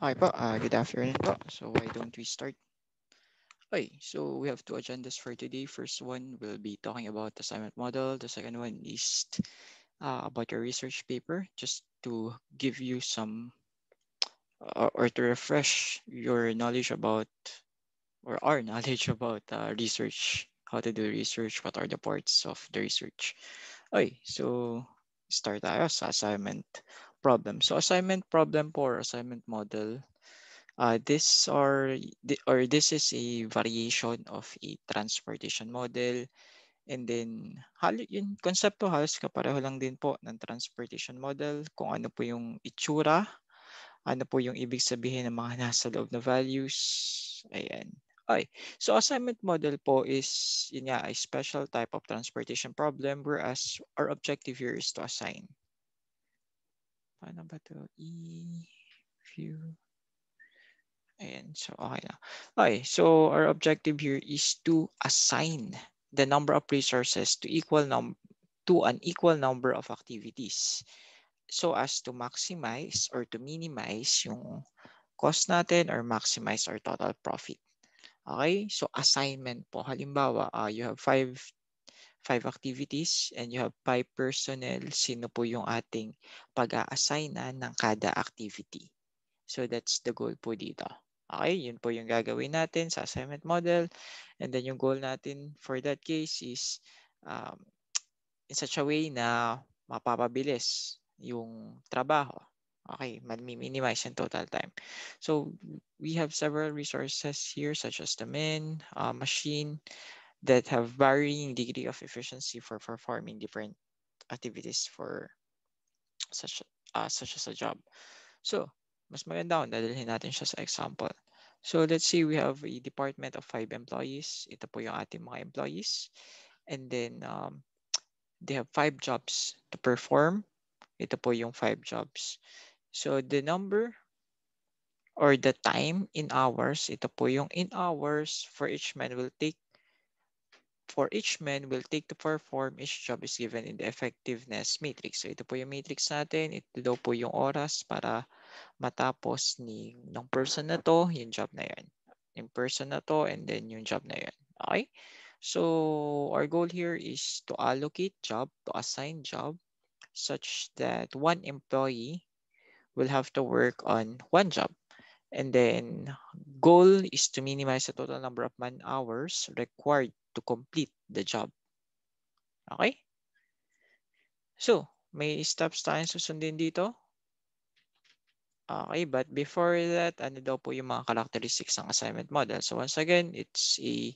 Hi po, good afternoon po. So why don't we start? Okay, so we have two agendas for today. First one will be talking about assignment model. The second one is about your research paper, just to give you some or to refresh your knowledge about or our knowledge about research, how to do research, what are the parts of the research. Okay, so start tayo sa assignment problem. So assignment problem po or assignment model. This is a variation of a transportation model, and then yung konsepto halos kapareho lang din po ng transportation model, kung ano po yung itsura, ano po yung ibig sabihin ng mga nasa loob na values. Ayan. Okay. So assignment model po is yun nga, a special type of transportation problem, whereas our objective here is to assign. Paano ba to? View. Ayan, so okay na. Okay, so our objective here is to assign the number of resources to an equal number of activities so as to maximize or to minimize yung cost natin or maximize our total profit. Okay, so assignment po. Halimbawa, you have five activities and you have five personnel. Sino po yung ating pag-a-assignan ng kada activity? So that's the goal po dito. Okay, yun po yung gagawin natin sa assignment model. And then yung goal natin for that case is um, in such a way na mapapabilis yung trabaho. Okay, minimize yung total time. So we have several resources here such as the men, machine that have varying degree of efficiency for performing different activities for such as a job. So, mas maganda kung dadalhin natin siya sa example. So, let's say we have a department of 5 employees. Ito po yung ating mga employees. And then, they have 5 jobs to perform. Ito po yung 5 jobs. So, the number or the time in hours, ito po yung in hours for each man will take to perform each job is given in the effectiveness matrix. So, ito po yung matrix natin. Ito daw po yung oras para matapos ng person na to, yung job na yan. Yung person na to, and then yung job na yan. Okay? So, our goal here is to allocate job, to assign job, such that one employee will have to work on one job. And then, goal is to minimize the total number of man hours required to complete the job. Okay? So, may steps tayong susundin dito. Okay, but before that, ano daw po yung mga characteristics ng assignment model? So once again, it's a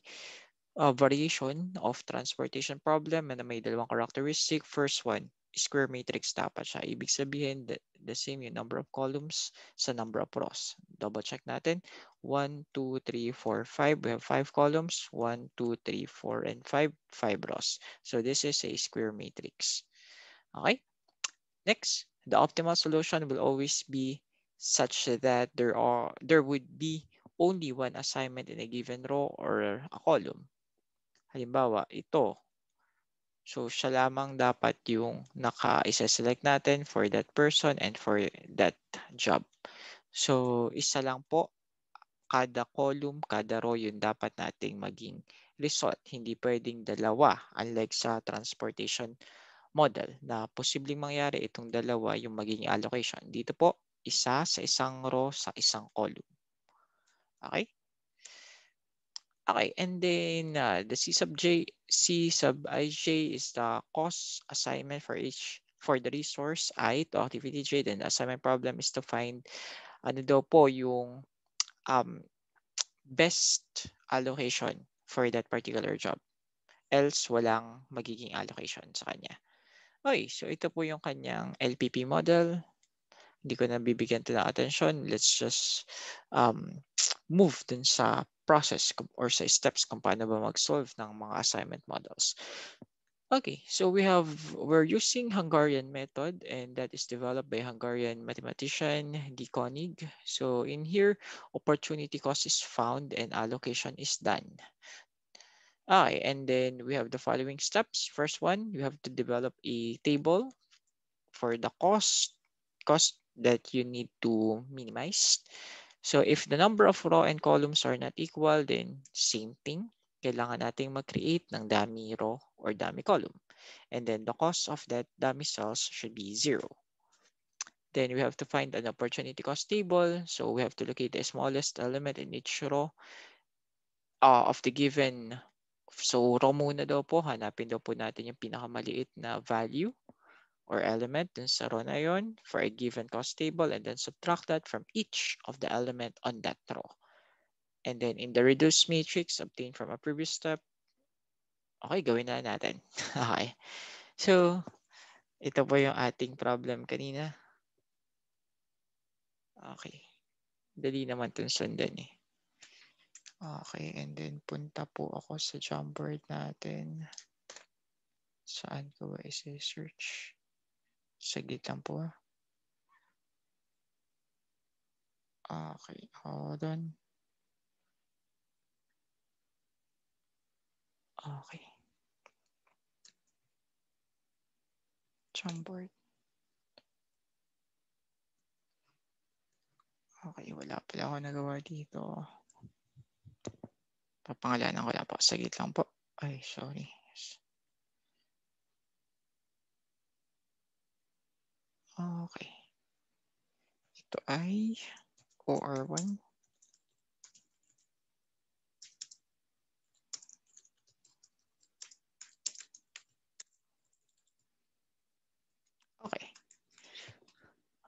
variation of transportation problem na may dalawang characteristic. First one, square matrix dapat siya. Ibig sabihin, the same yung number of columns sa number of rows. Double check natin. 1, 2, 3, 4, 5. We have 5 columns. 1, 2, 3, 4, and 5. 5 rows. So this is a square matrix. Okay? Next, the optimal solution will always be such that there would be only one assignment in a given row or a column. Halimbawa, ito. So, siya lamang dapat yung naka-select natin for that person and for that job. So, isa lang po kada column, kada row yung dapat nating maging result. Hindi pwedeng dalawa unlike sa transportation model na posibleng mangyari itong dalawa yung magiging allocation. Dito po, isa sa isang row sa isang column. Okay? Okay, and then the C sub ij is the cost assignment for the resource I to activity J. Then the assignment problem is to find ano daw po yung um, best allocation for that particular job. Else, walang magiging allocation sa kanya. Okay, so ito po yung kanyang LPP model. Hindi ko na bibigyan ito ng attention. Let's just move dun sa process or sa steps kung paano ba mag-solve ng mga assignment models. Okay, so we're using Hungarian method, and that is developed by Hungarian mathematician D. Koenig. So in here, opportunity cost is found and allocation is done. Okay, and then we have the following steps. First one, you have to develop a table for the cost that you need to minimize. So if the number of row and columns are not equal, then same thing. Kailangan nating mag-create ng dummy row or dummy column. And then the cost of that dummy cells should be 0. Then we have to find an opportunity cost table. So we have to locate the smallest element in each row of the given. So row muna daw po, hanapin daw po natin yung pinakamaliit na value or element dun sa row na yun for a given cost table, and then subtract that from each of the element on that row. And then in the reduced matrix obtained from a previous step, okay, gawin na natin. Okay. So, ito po yung ating problem kanina. Okay. Dali naman itong sundan eh. Okay, and then punta po ako sa Jamboard natin. Saan ko ba isi-search? Saglit lang po. Okay, hold on. Okay. Jamboard. Okay, wala pala ako nagawa dito. Papangalanan ko lang po. Saglit lang po. Ay, sorry. Okay. Ito ay OR1. Okay.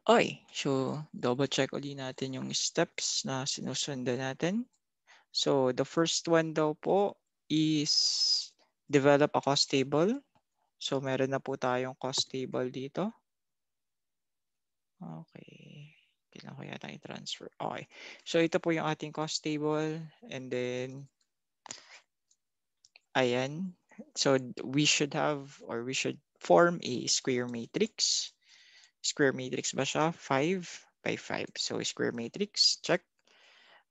Okay, so double check ulit natin yung steps na sinusundan natin. So the first one daw po is develop a cost table. So meron na po tayong cost table dito. Okay. Kailangan ko yata i-transfer. Okay. So ito po yung ating cost table. And then, ayan. So we should have, or we should form a square matrix. Square matrix ba siya? 5 by 5. So square matrix, check.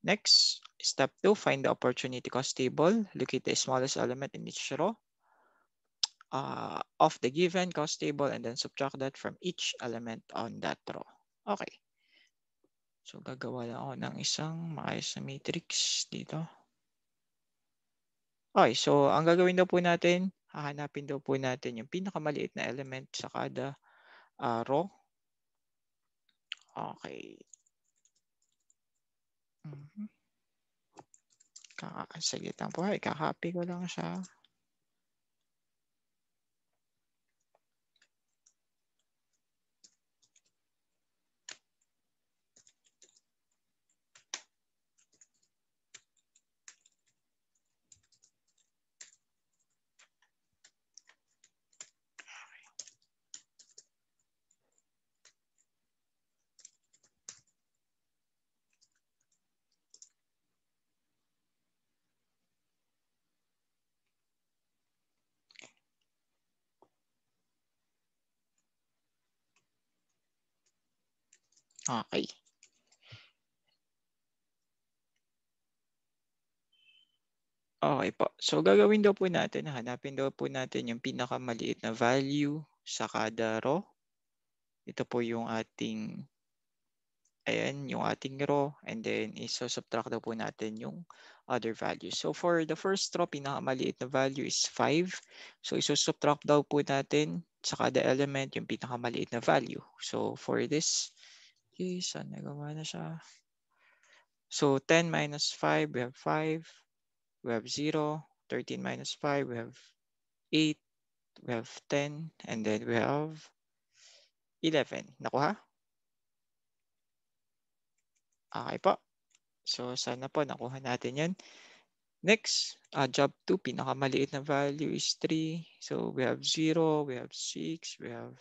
Next, step 2, find the opportunity cost table. Locate the smallest element in each row of the given cost table and then subtract that from each element on that row. Okay. So gagawa lang ako ng isang maayos na matrix dito. Okay, so ang gagawin daw po natin, hahanapin daw po natin yung pinakamaliit na element sa kada row. Okay. Sige lang po. Kakopy ko lang siya. Okay. Okay po. So gagawin daw po natin, hanapin daw po natin yung pinakamaliit na value sa kada row. Ito po yung ating, ayan, yung ating row. And then iso-subtract daw po natin yung other values. So for the first row, pinakamaliit na value is 5. So iso-subtract daw po natin sa kada element yung pinakamaliit na value. So for this case, nagawa na siya. So 10 minus 5, we have 5. We have 0. 13 minus 5, we have 8. We have 10. And then we have 11. Nakuha? Okay po. So sana po nakuha natin yan. Next, job 2, pinakamaliit na value is 3. So we have 0, we have 6, we have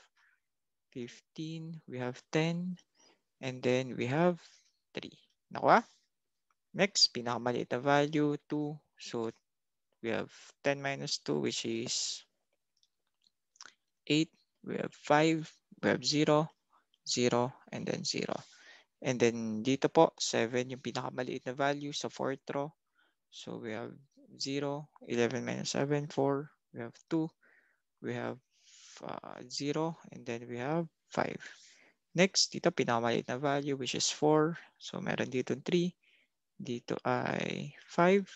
15, we have 10, and then we have 3. Nakuha? Next, pinakamaliit na value, 2. So we have 10 minus 2, which is 8. We have 5, we have 0, 0, and then 0. And then dito po, 7 yung pinakamaliit na value sa fourth row. So we have 0, 11 minus 7, 4. We have 2. We have 0, and then we have 5. Next, dito pinakamaliit na value which is 4. So meron dito 3. Dito ay 5.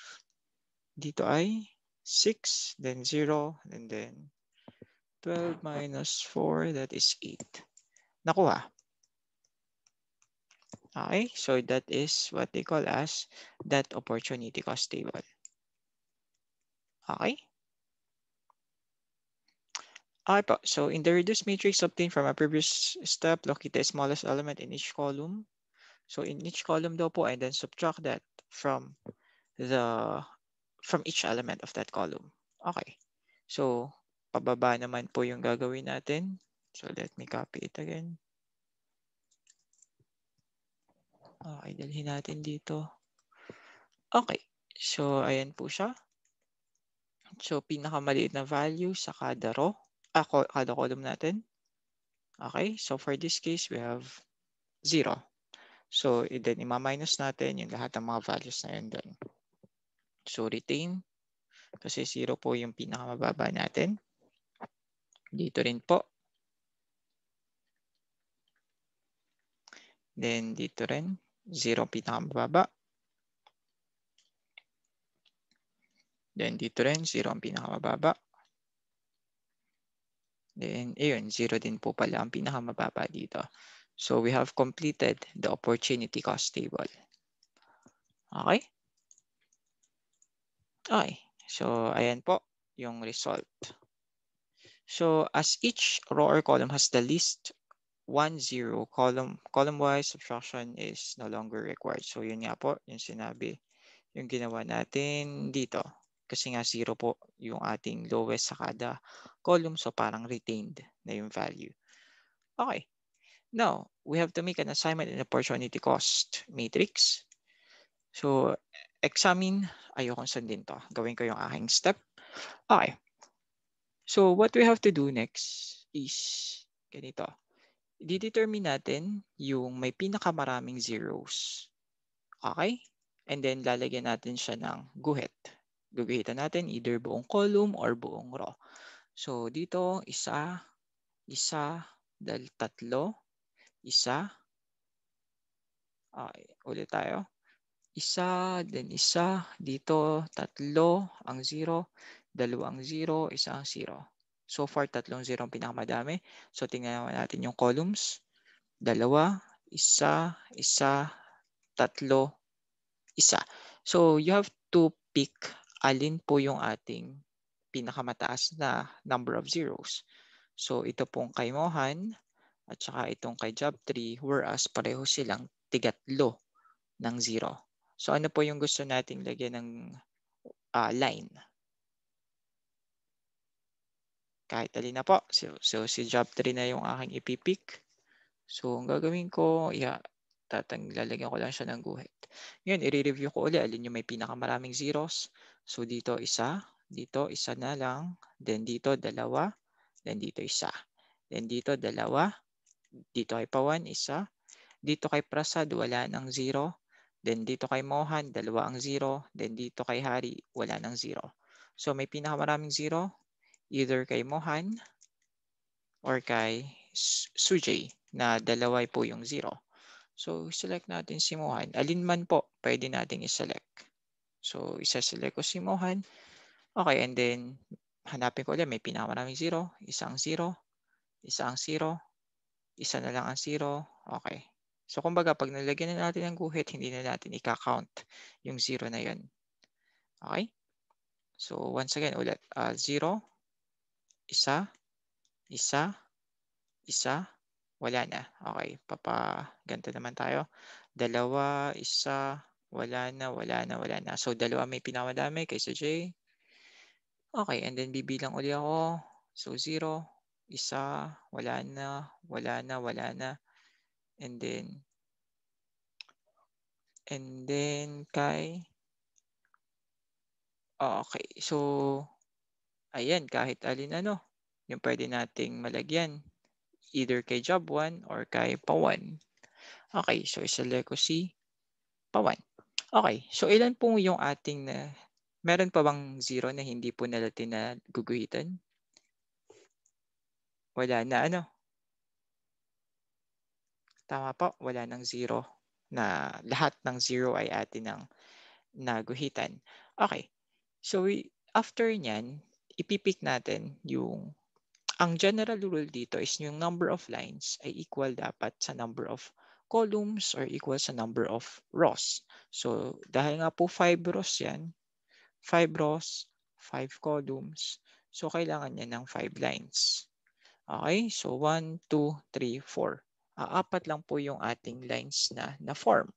Dito ay 6. Then 0. And then 12 minus 4, that is 8. Nakuha. Okay, so that is what they call as that opportunity cost table. Okay? Okay po. So in the reduced matrix obtained from a previous step, locate the smallest element in each column. So in each column daw po, and then subtract that from each element of that column. Okay. So pababa naman po yung gagawin natin. So let me copy it again. Okay, dalhin natin dito. Okay. So ayan po siya. So pinakamaliit na value sa kada row, kada column natin. Okay, so for this case, we have 0. So then ima-minus natin yung lahat ng mga values na yun doon. So retain, kasi 0 po yung pinakamababa natin. Dito rin po. Then dito rin, 0 pinakamababa. Then dito rin, 0 ang pinakamababa. Then ayun, 0 din po pala ang pinakamababa dito. So we have completed the opportunity cost table. Okay? Okay. So ayan po yung result. So as each row or column has the least 1, 0, column-wise subtraction is no longer required. So yun nga po, yung sinabi, yung ginawa natin dito. Kasi nga 0 po yung ating lowest sa kada column. So parang retained na yung value. Okay. Now, we have to make an assignment in opportunity cost matrix. So examine, ayokong sundin to. Gawin ko yung aking step. Okay. So what we have to do next is ganito. I-determine natin yung may pinakamaraming zeros. Okay? And then lalagyan natin siya ng guhit. Guguhitan natin either buong column or buong row. So dito, isa, tatlo, isa. Okay, ulit tayo. Isa, then isa, dito, tatlo ang 0, dalawang 0, isa ang 0. So far, tatlong 0 ang pinakamadami. So tingnan natin yung columns. Dalawa, isa, tatlo, isa. So you have to pick alin po yung ating pinakamataas na number of zeros. So ito pong kay Mohan at saka itong kay Job3, whereas pareho silang tigatlo ng 0. So ano po yung gusto nating lagyan ng line? Kahit alin na po. So si Job3 na yung aking ipipick. So ang gagawin ko, lalagyan ko lang siya ng guhit. Ngayon, i-review ko ulit alin yung may pinakamaraming zeros. So dito isa na lang, then dito dalawa, then dito isa. Then dito dalawa, dito kay Pawan isa, dito kay Prasad wala ng 0, then dito kay Mohan dalawa ang 0, then dito kay Hari wala ng 0. So may pinakamaraming 0 either kay Mohan or kay Sujay na dalawa po yung 0. So select natin si Mohan. Alin man po pwede nating i-select. So isa-select ko si Mohan. Okay, and then hanapin ko ulit may pinakamaraming 0, isang 0, isang 0, isa na lang ang 0. Okay. So kumbaga pag nalagyan na natin ng guhit, hindi na natin i-count yung 0 na yun. Okay? So once again ulit, 0, isa, isa, isa, wala na. Okay, ganito naman tayo. Dalawa, isa, wala na, wala na, wala na. So dalawa may pinamadami kaysa J. Okay, and then bibilang uli ako. So 0, isa, wala na, wala na, wala na. And then okay. So ayan, kahit alin yung pwede nating malagyan. Either kay job 1 or kay Pawan. Okay, so iselect ko si Pawan. Okay, so ilan po yung ating meron pa bang 0 na hindi po natin na guguhitan? Wala na Tama po, wala ng 0 na lahat ng 0 ay atin ng naguhitan. Okay. So after niyan, ipipick natin yung ang general rule dito is yung number of lines ay equal dapat sa number of columns or equal sa number of rows. So dahil nga po 5 rows yan, 5 rows, 5 columns. So kailangan niya ng 5 lines. Okay, so 1, 2, 3, 4. Apat lang po yung ating lines na form.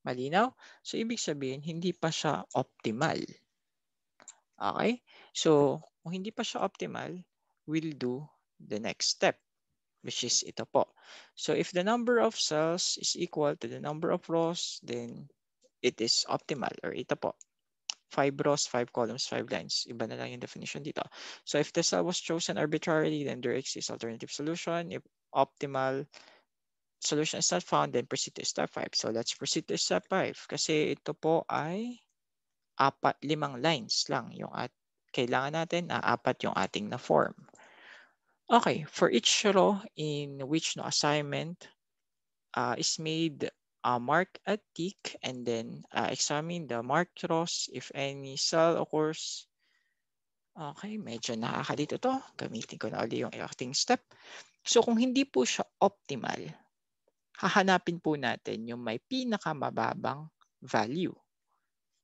Malinaw? So ibig sabihin, hindi pa siya optimal. Okay? So kung hindi pa siya optimal, we'll do the next step, which is ito po. So if the number of cells is equal to the number of rows, then it is optimal, or ito po. 5 rows, 5 columns, 5 lines. Iba na lang yung definition dito. So if the cell was chosen arbitrarily, then there exists alternative solution. If optimal solution is not found, then proceed to step 5. So let's proceed to step 5. Kasi ito po ay 5 lines lang yung kailangan natin, apat yung ating na form. Okay, for each row in which no assignment is made, mark a tick and then examine the marked rows. If any cell occurs, okay, medyo nakakalito to. Gamitin ko na ulit yung acting step. So kung hindi po siya optimal, hahanapin po natin yung may pinakamababang value.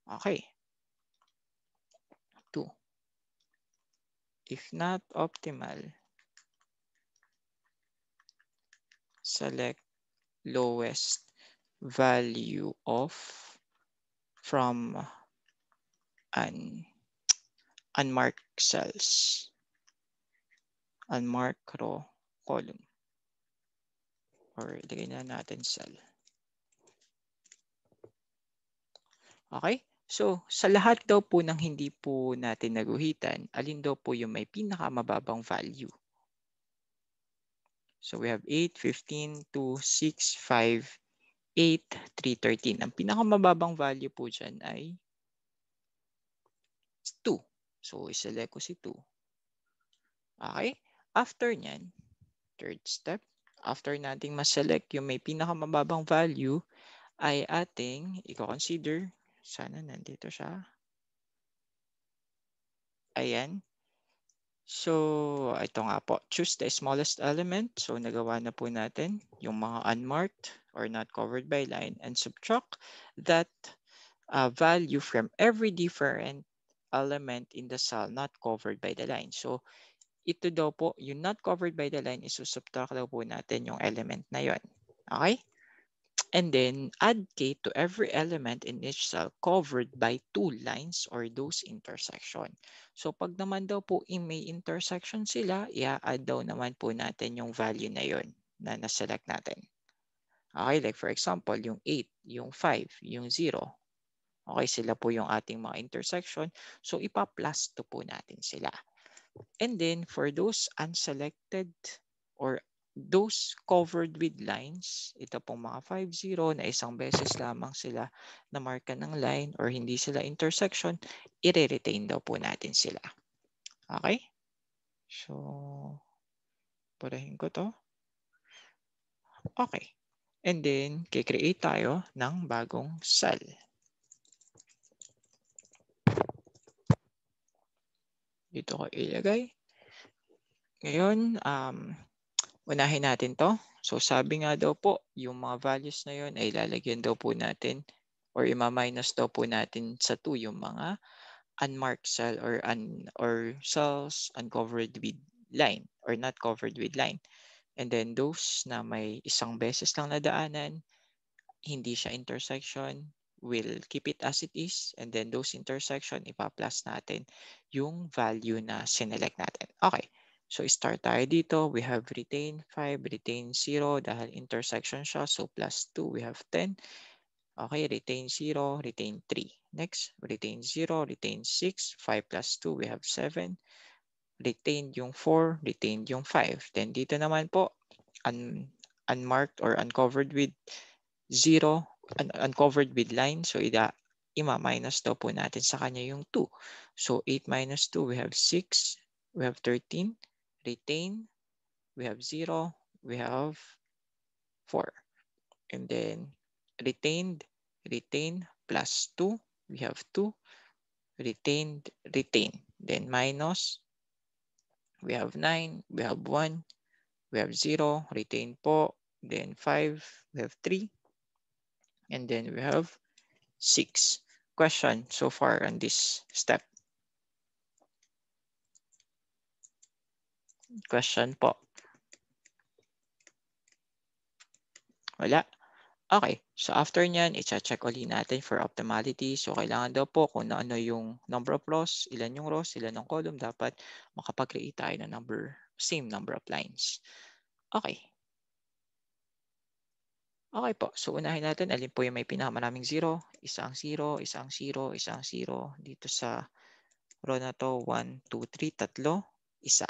Okay. 2. If not optimal, select lowest value of from an unmarked cells, unmarked row, column, or ilagay na natin cell. Okay? So, sa lahat daw po ng hindi po natin naguhitan, alin daw po yung may pinakamababang value? So, we have 8, 15, 2, 6, 5, 8, 3, 13. Ang pinakamababang value po dyan ay 2. So, iselect ko si 2. Okay? After nyan, third step, after nating ma-select yung may pinakamababang value, ay ating i-consider, sana nandito siya. Ayan. So, ito nga po, choose the smallest element. So, nagawa na po natin yung mga unmarked or not covered by line and subtract that value from every different element in the cell not covered by the line. So, ito daw po, yung not covered by the line is subtract daw po natin yung element na yon. Okay? And then add k to every element in each cell covered by 2 lines or those intersection. So pag naman daw po may intersection sila, i-add daw naman po natin yung value na yon na na-select natin. Okay, like for example, yung 8, yung 5, yung 0. Okay, sila po yung ating mga intersection. So ipa-plus 2 po natin sila. And then for those unselected or those covered with lines, ito pong mga 5-0 na isang beses lamang sila na marka ng line or hindi sila intersection, i-retain daw po natin sila. Okay? So, purahin ko to. Okay. And then, kikreate tayo ng bagong cell. Dito ko ilagay. Ngayon, unahin natin to. So sabi nga daw po, yung mga values na yun ay lalagyan daw po natin or ima-minus daw po natin sa 2 yung mga unmarked cell or cells uncovered with line or not covered with line. And then those na may isang beses lang nadaanan, hindi siya intersection, we'll keep it as it is. And then those intersection, ipa-plus natin yung value na sinelect natin. Okay. So start tayo dito. We have retain 5, retain 0 dahil intersection siya. So plus 2, we have 10. Okay, retain 0, retain 3. Next, retain 0, retain 6. 5 plus 2, we have 7. Retain yung 4, retain yung 5. Then dito naman po, unmarked or uncovered with 0, uncovered with line. So ima-minus daw po natin sa kanya yung 2. So 8 minus 2, we have 6. We have 13. Retain. We have 0. We have 4. And then retain plus 2. We have 2. Retain. Then minus, we have 9, we have 1, we have 0, retain po. Then 5, we have 3. And then we have 6. Question so far on this step? Question po. Wala. Okay. So after nyan, i-check ulit natin for optimality. So kailangan daw po kung ano yung number of rows, ilan yung rows, ilan yung column, dapat makapag-create tayo ng same number of lines. Okay. Okay po. So unahin natin alin po yung may pinakamaraming 0. Isa ang 0, isa ang 0, isa ang 0. Dito sa row na to, 1, 2, 3, tatlo, isa.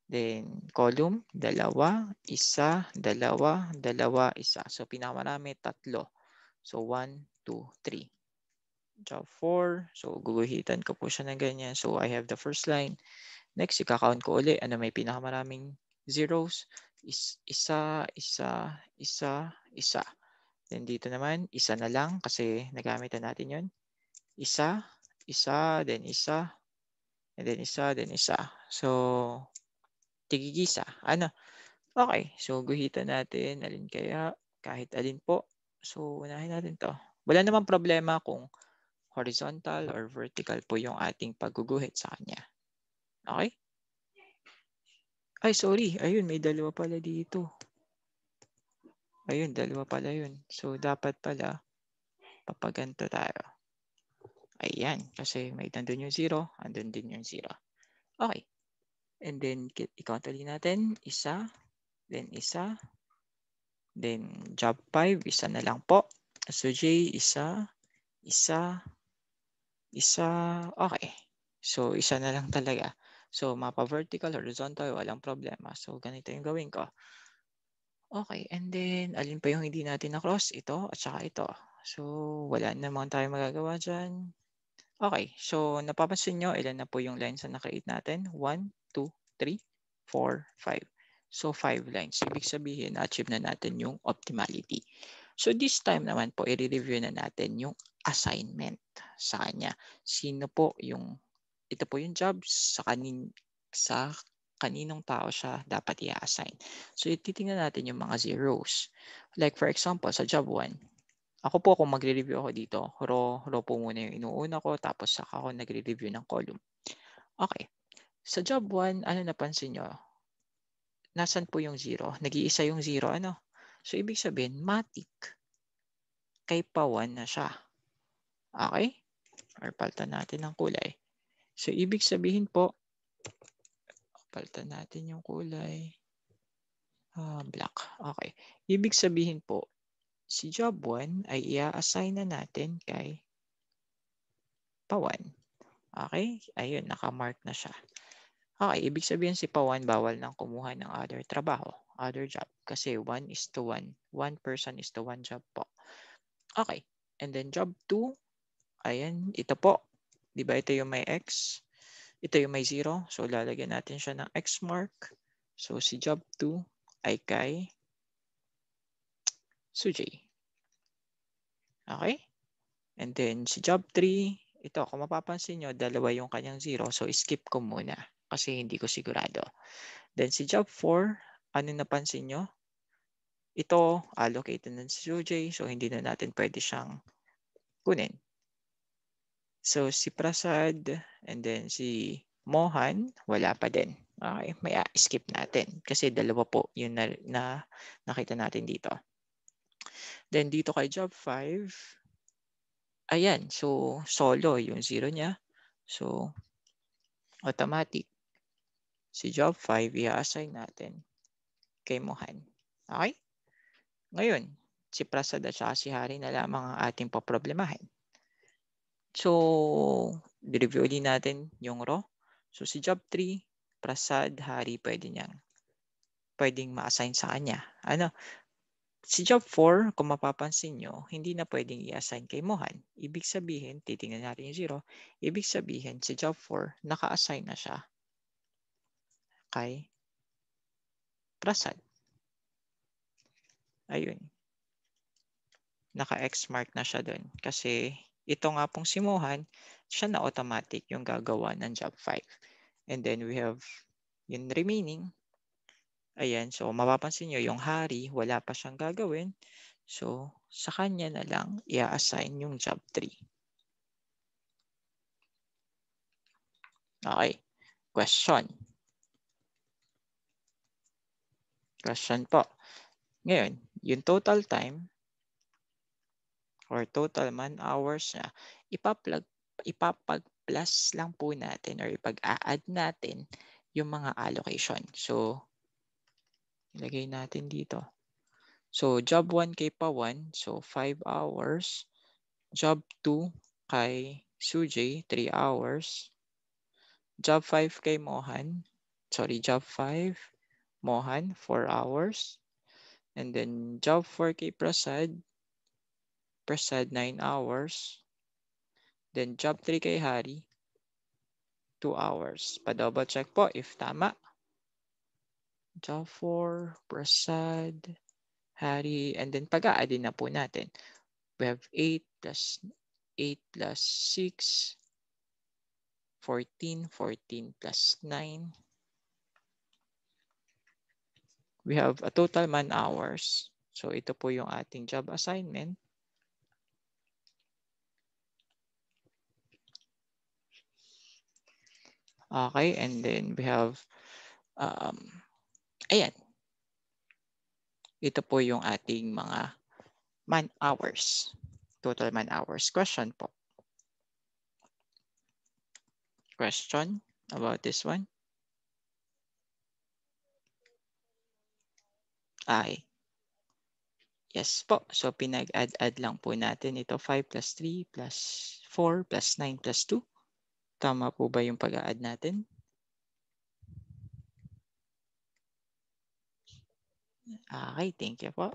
Then column, dalawa, isa, dalawa, dalawa, isa. So pinakamarami, tatlo. So 1, 2, 3. Job 4. So guguhitan ko po siya ng ganyan. So I have the first line. Next, ika-count ko uli. Ano may pinakamaraming zeros? Isa, isa, isa, isa. Then dito naman, isa na lang kasi nagamit na natin yun. Isa, isa, then isa, and then isa, then isa. So, tigigisa. Ano? Okay. So, guhitan natin. Alin kaya? Kahit alin po. So, unahin natin to. Wala namang problema kung horizontal or vertical po yung ating pagguguhit sa kanya. Okay? Ay, sorry. Ayun, may dalawa pala dito. Ayun, dalawa pala yun. So, dapat pala papaganto tayo. Ayan, kasi may nandun yung 0, andun din yung 0. Okay. And then, i-count ulit natin. Isa, then isa, then job 5, isa na lang po. So, J, isa, isa, isa, okay. So, isa na lang talaga. So, mapa vertical, horizontal, walang problema. So, ganito yung gawin ko. Okay, and then, alin pa yung hindi natin na-cross? Ito at saka ito. So, wala naman tayo magagawa dyan. Okay, so napapansin nyo, ilan na po yung lines na na-create natin? 1, 2, 3, 4, 5. So, 5 lines. Ibig sabihin, na-achieve na natin yung optimality. So, this time naman po, i-review na natin yung assignment sa kanya. Sino po yung, ito po yung jobs sa kaninong tao siya dapat i-assign. So, titingnan natin yung mga zeros. Like for example, sa job 1, ako po kung magre-review ako dito, row po muna yung inuuna ko, tapos saka ako nagre-review ng column. Okay. Sa job 1, ano napansin nyo? Nasaan po yung 0? Nag-iisa yung 0, ano? So, ibig sabihin, matik. Kay pa 1 na siya. Okay? Or palitan natin ng kulay. So, ibig sabihin po, palitan natin yung kulay. Black. Okay. Ibig sabihin po, si job 1 ay i-assign na natin kay pa1. Okay? Ayun, nakamark na siya. Okay, ibig sabihin si pa1 bawal nang kumuha ng other trabaho, other job. Kasi 1:1. One person is to one job po. Okay. And then job 2, ayan, ito po. Di ba ito yung may X? Ito yung may 0. So, lalagyan natin siya ng X mark. So, si job 2 ay kay Sujay. Okay? And then, si job 3, ito, kung mapapansin nyo, dalawa yung kanyang 0. So, skip ko muna kasi hindi ko sigurado. Then, si job 4, ano napansin nyo? Ito, allocated na si Sujay. So, hindi na natin pwede siyang kunin. So, si Prasad and then si Mohan, wala pa din. Okay, may skip natin kasi dalawa po yun na nakita natin dito. Then dito kay job 5, ayan, so solo yung 0 niya. So, automatic. Si job 5, i-assign natin kay Mohan. Okay? Ngayon, si Prasad at saka si Hari na lamang ang ating poproblemahin. So, review ulit natin yung row. So, si job 3, Prasad, Hari, pwedeng ma-assign sa kanya. Ano? Si job 4, kung mapapansin nyo, hindi na pwedeng i-assign kay Mohan. Ibig sabihin, titingnan natin yung 0. Ibig sabihin, si job 4, naka-assign na siya kay Prasad. Ayun. Naka-X mark na siya doon. Kasi ito nga pong si Mohan, siya na automatic yung gagawa ng job 5. And then we have yung remaining. Ayan, so mapapansin nyo yung Hari, wala pa siyang gagawin. So sa kanya na lang i-assign yung job 3. Okay, question. Question po. Ngayon, yung total time or total man hours na ipapag-plus lang po natin or ipag-a-add natin yung mga allocation. So, ilagay natin dito. So, job 1 kay Pawan, so 5 hours. Job 2 kay Sujay, 3 hours. Job 5 kay Mohan, job 5, Mohan, 4 hours. And then job 4 kay Prasad, 9 hours. Then job 3 kay Hari, 2 hours. Pa-double check po if tama. Job 4, Prasad, Hari, and then pag-a-add na po natin. We have 8 plus 6, 14 plus 9. We have a total man hours. So ito po yung ating job assignment. Okay, and then we have, ayan. Ito po yung ating mga man hours. Total man hours. Question po. Question about this one? Ay. Yes po. So pinag-add lang po natin ito 5 plus 3 plus 4 plus 9 plus 2. Tama po ba yung pag-a-add natin? Okay, thank you po.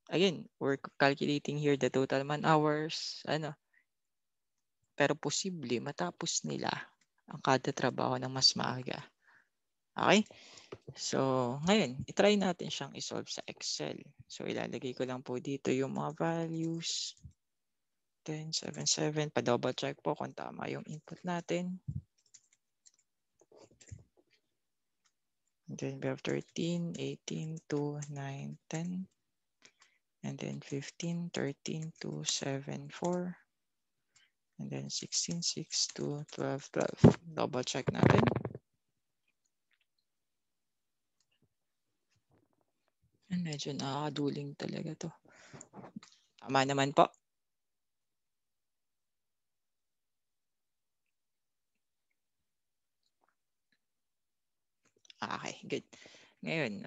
Again, we're calculating here the total man hours. Pero posible matapos nila ang kada trabaho ng mas maaga. Okay? So, ngayon, itry natin siyang isolve sa Excel. So, ilalagay ko lang po dito yung mga values. 1077. Pa-double check po kung tama yung input natin. And then we have 13, 18, 2, 9, 10. And then 15, 13, 2, 7, 4. And then 16, 6, 2, 12, 12. Double check natin. And medyo nakakaduling talaga to. Tama naman po. Okay, good. Ngayon,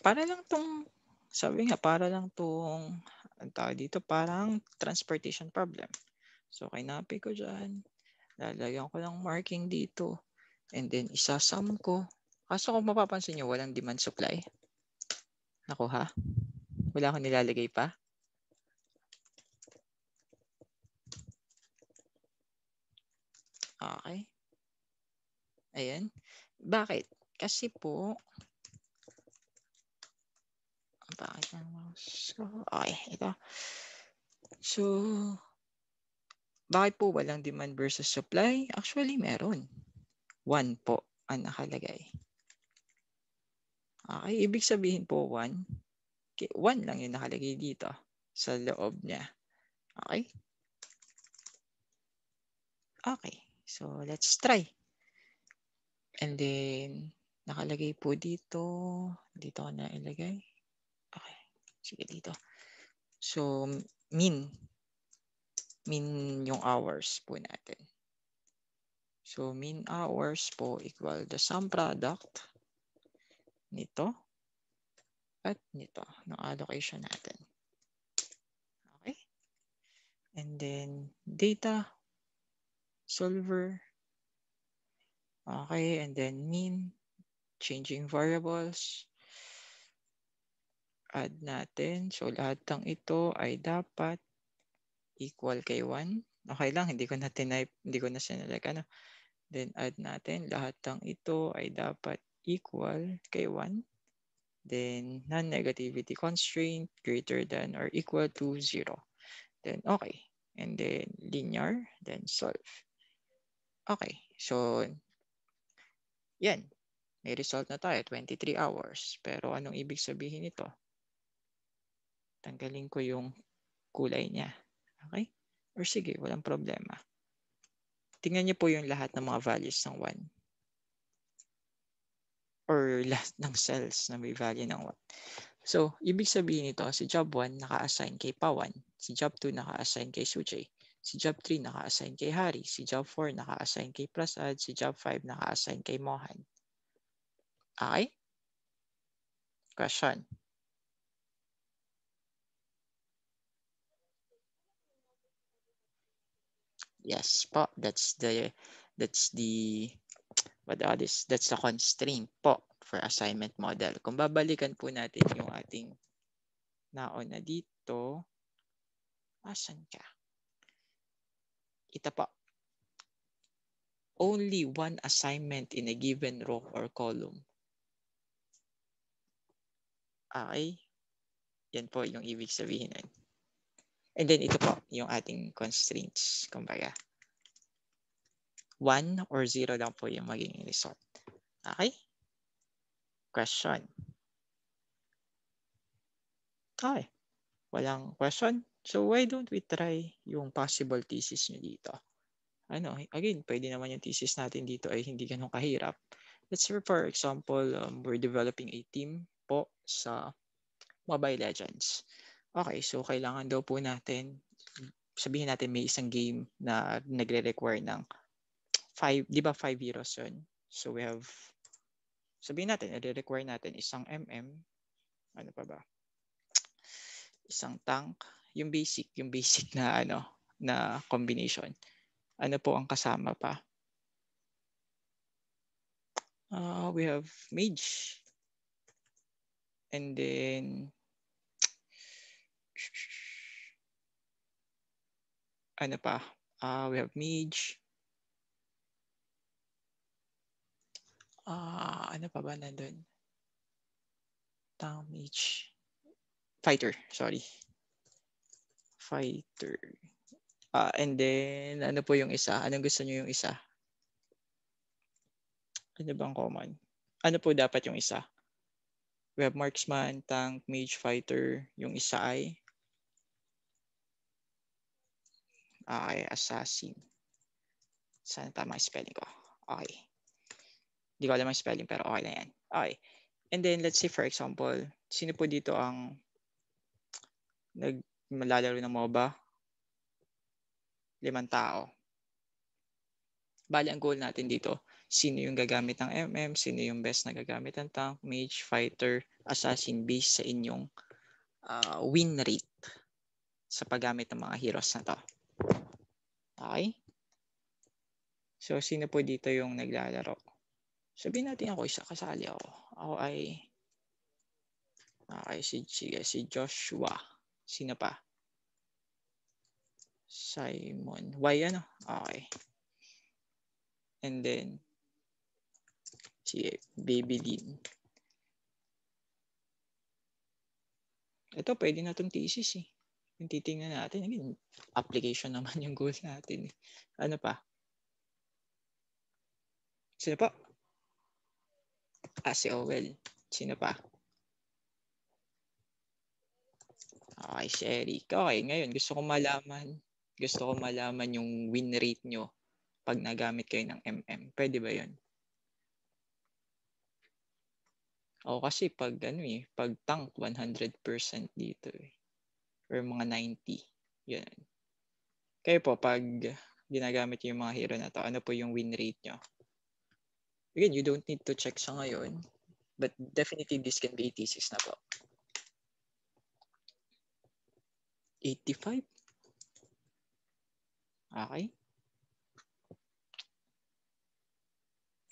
para lang tong, sabi nga, para lang tong, ang tawag dito, parang transportation problem. So, kinopy ko dyan. Lalagyan ko ng marking dito. And then, isasum ko. Kaso kung mapapansin nyo, walang demand supply. Nakuha? Wala akong nilalagay pa. Okay. Ayan. Bakit? Kasi po, bakit ang mouse ko? Okay, ito. So, bakit po walang demand versus supply? Actually, meron. 1 po ang nakalagay. Okay, ibig sabihin po 1. 1 lang yung nakalagay dito sa loob niya. Okay? Okay, so let's try. And then, nakalagay po dito. Dito ko na ilagay. Okay, sige dito. So, min yung hours po natin. So, min hours po equal the sum product nito at nito, ng allocation natin. Okay? And then, data, solver. Okay, and then min, changing variables. Add natin. So, lahat ng ito ay dapat equal kay 1. Okay lang, hindi ko na tinype, hindi ko na sinalagay. Then, add natin. Lahat ng ito ay dapat equal kay 1. Then non-negativity constraint greater than or equal to 0. Then okay. And then linear, then solve. Okay. So yan. May result na tayo, 23 hours. Pero anong ibig sabihin nito? Tanggalin ko yung kulay niya. Okay? Or sige, walang problema. Tingnan niyo po yung lahat ng mga values ng 1. Or lahat ng cells na may value ng 1. So, ibig sabihin nito, si job 1 naka-assign kay Pawan, si job 2 naka-assign kay Sujay, si job 3 naka-assign kay Hari, si job 4 naka-assign kay Prasad, si job 5 naka-assign kay Mohan. Okay? Question. Yes po, that's the that's the constraint po for assignment model. Kung babalikan po natin yung ating nauna dito, asan ka? Ito po. Only one assignment in a given row or column. Okay? Yan po yung ibig sabihin nun. And then ito po yung ating constraints. Kumbaga, 1 or 0 lang po yung magiging result. Okay? Question. Okay. Walang question? So why don't we try yung possible thesis nyo dito? Again, pwede naman yung thesis natin dito ay hindi ganun kahirap. Let's say for example, we're developing a team po sa Mobile Legends. Okay, so kailangan daw po natin, sabihin natin may isang game na nagre-require ng 5, di ba 5 heroes yun? So we have, sabihin natin, nagre-require natin isang MM, ano pa ba? Isang tank, yung basic na na combination. Ano po ang kasama pa? We have mage. And then ano pa? We have mage. Ano pa ba nandun? Tank, mage. Fighter, sorry. Fighter. And then ano po yung isa? Anong gusto niyo yung isa? Ano bang common? Ano po dapat yung isa? We have marksman, tank, mage, fighter. Yung isa ay assassin. Sana tama yung spelling ko. Okay. Hindi ko alam ang spelling pero okay na yan. Okay. And then let's say for example, sino po dito ang naglalaro ng MOBA? 5 tao. Bali, ang goal natin dito, sino yung gagamit ng MM, sino yung best na gagamit ng tank, mage, fighter, assassin based sa inyong win rate sa paggamit ng mga heroes na to. Okay? So, sino po dito yung naglalaro? Sabihin natin ako, isa kasali ako. Ako ay si Joshua. Sino pa? Simon. Why ano? Okay. And then, si Baby Lynn. Ito, pwede na itong thesis eh. Yung titingnan natin, again, application naman yung goal natin. Ano pa? Sino pa? Si Owel. Sino pa? Okay, si Eric. Okay, ngayon gusto ko malaman yung win rate nyo pag nagamit kayo ng MM. Pwede ba yun? O kasi pag pag tank 100% dito eh. Or mga 90. Yun. Kayo po, pag ginagamit yung mga hero na to, ano po yung win rate nyo? Again, you don't need to check sa ngayon. But definitely this can be 86 na po. 85? Okay.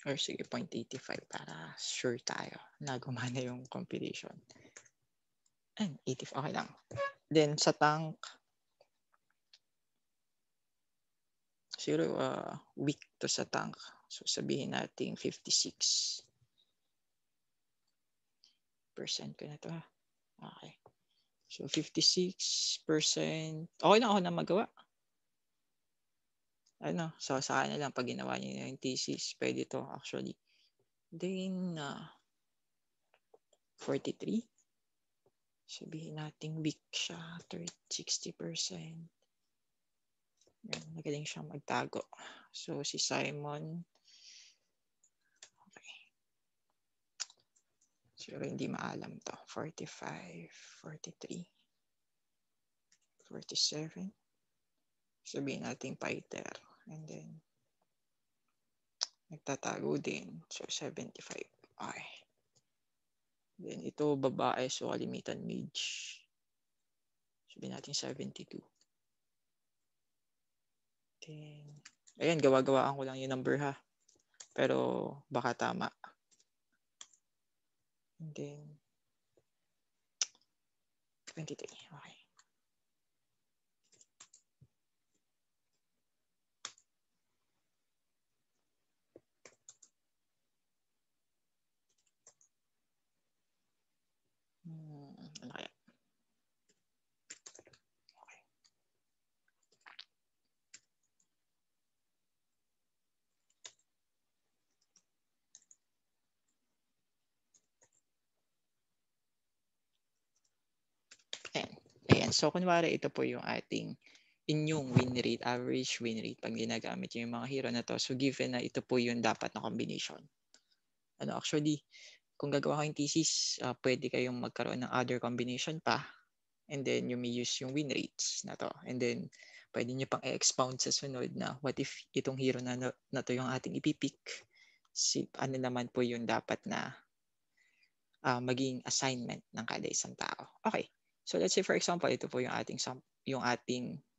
Or sige, 0.85 para sure tayo na gumana yung computation. And 85, okay lang. Then sa tank, zero weak to sa tank. So sabihin natin 56. Percent ko na to ha. Okay. So 56%. Okay na ako na magawa. Ano, so sa na lang pag ginawa niyo yung thesis, pwede to actually. Then 43. Sabihin natin big siya, 60%. Yan, magaling siyang magtago. So si Simon, okay. Siguro hindi maalam to. 45, 43, 47. Sabihin natin Peter. And then, nagtatago din. So 75. Okay. Then ito babae, so kalimitan mage. Sabihin natin 72. Then, ayan, gawa-gawaan ko lang yung number ha. Pero baka tama. And then, 23. Okay. Ano kaya? Okay. Ayan. Ayan. So, kunwari, ito po yung ating inyong win rate, average win rate pag ginagamit yung mga hero na to. So, given na ito po yung dapat na combination. Ano, actually, kung gagawa ko yung thesis, pwede kayong magkaroon ng other combination pa. And then, you may use yung win rates na to. And then, pwede nyo pang i-expound sa sunod na what if itong hero na to yung ating ipipick. Ano naman po yung dapat na maging assignment ng kada isang tao. Okay. So let's say for example, ito po yung ating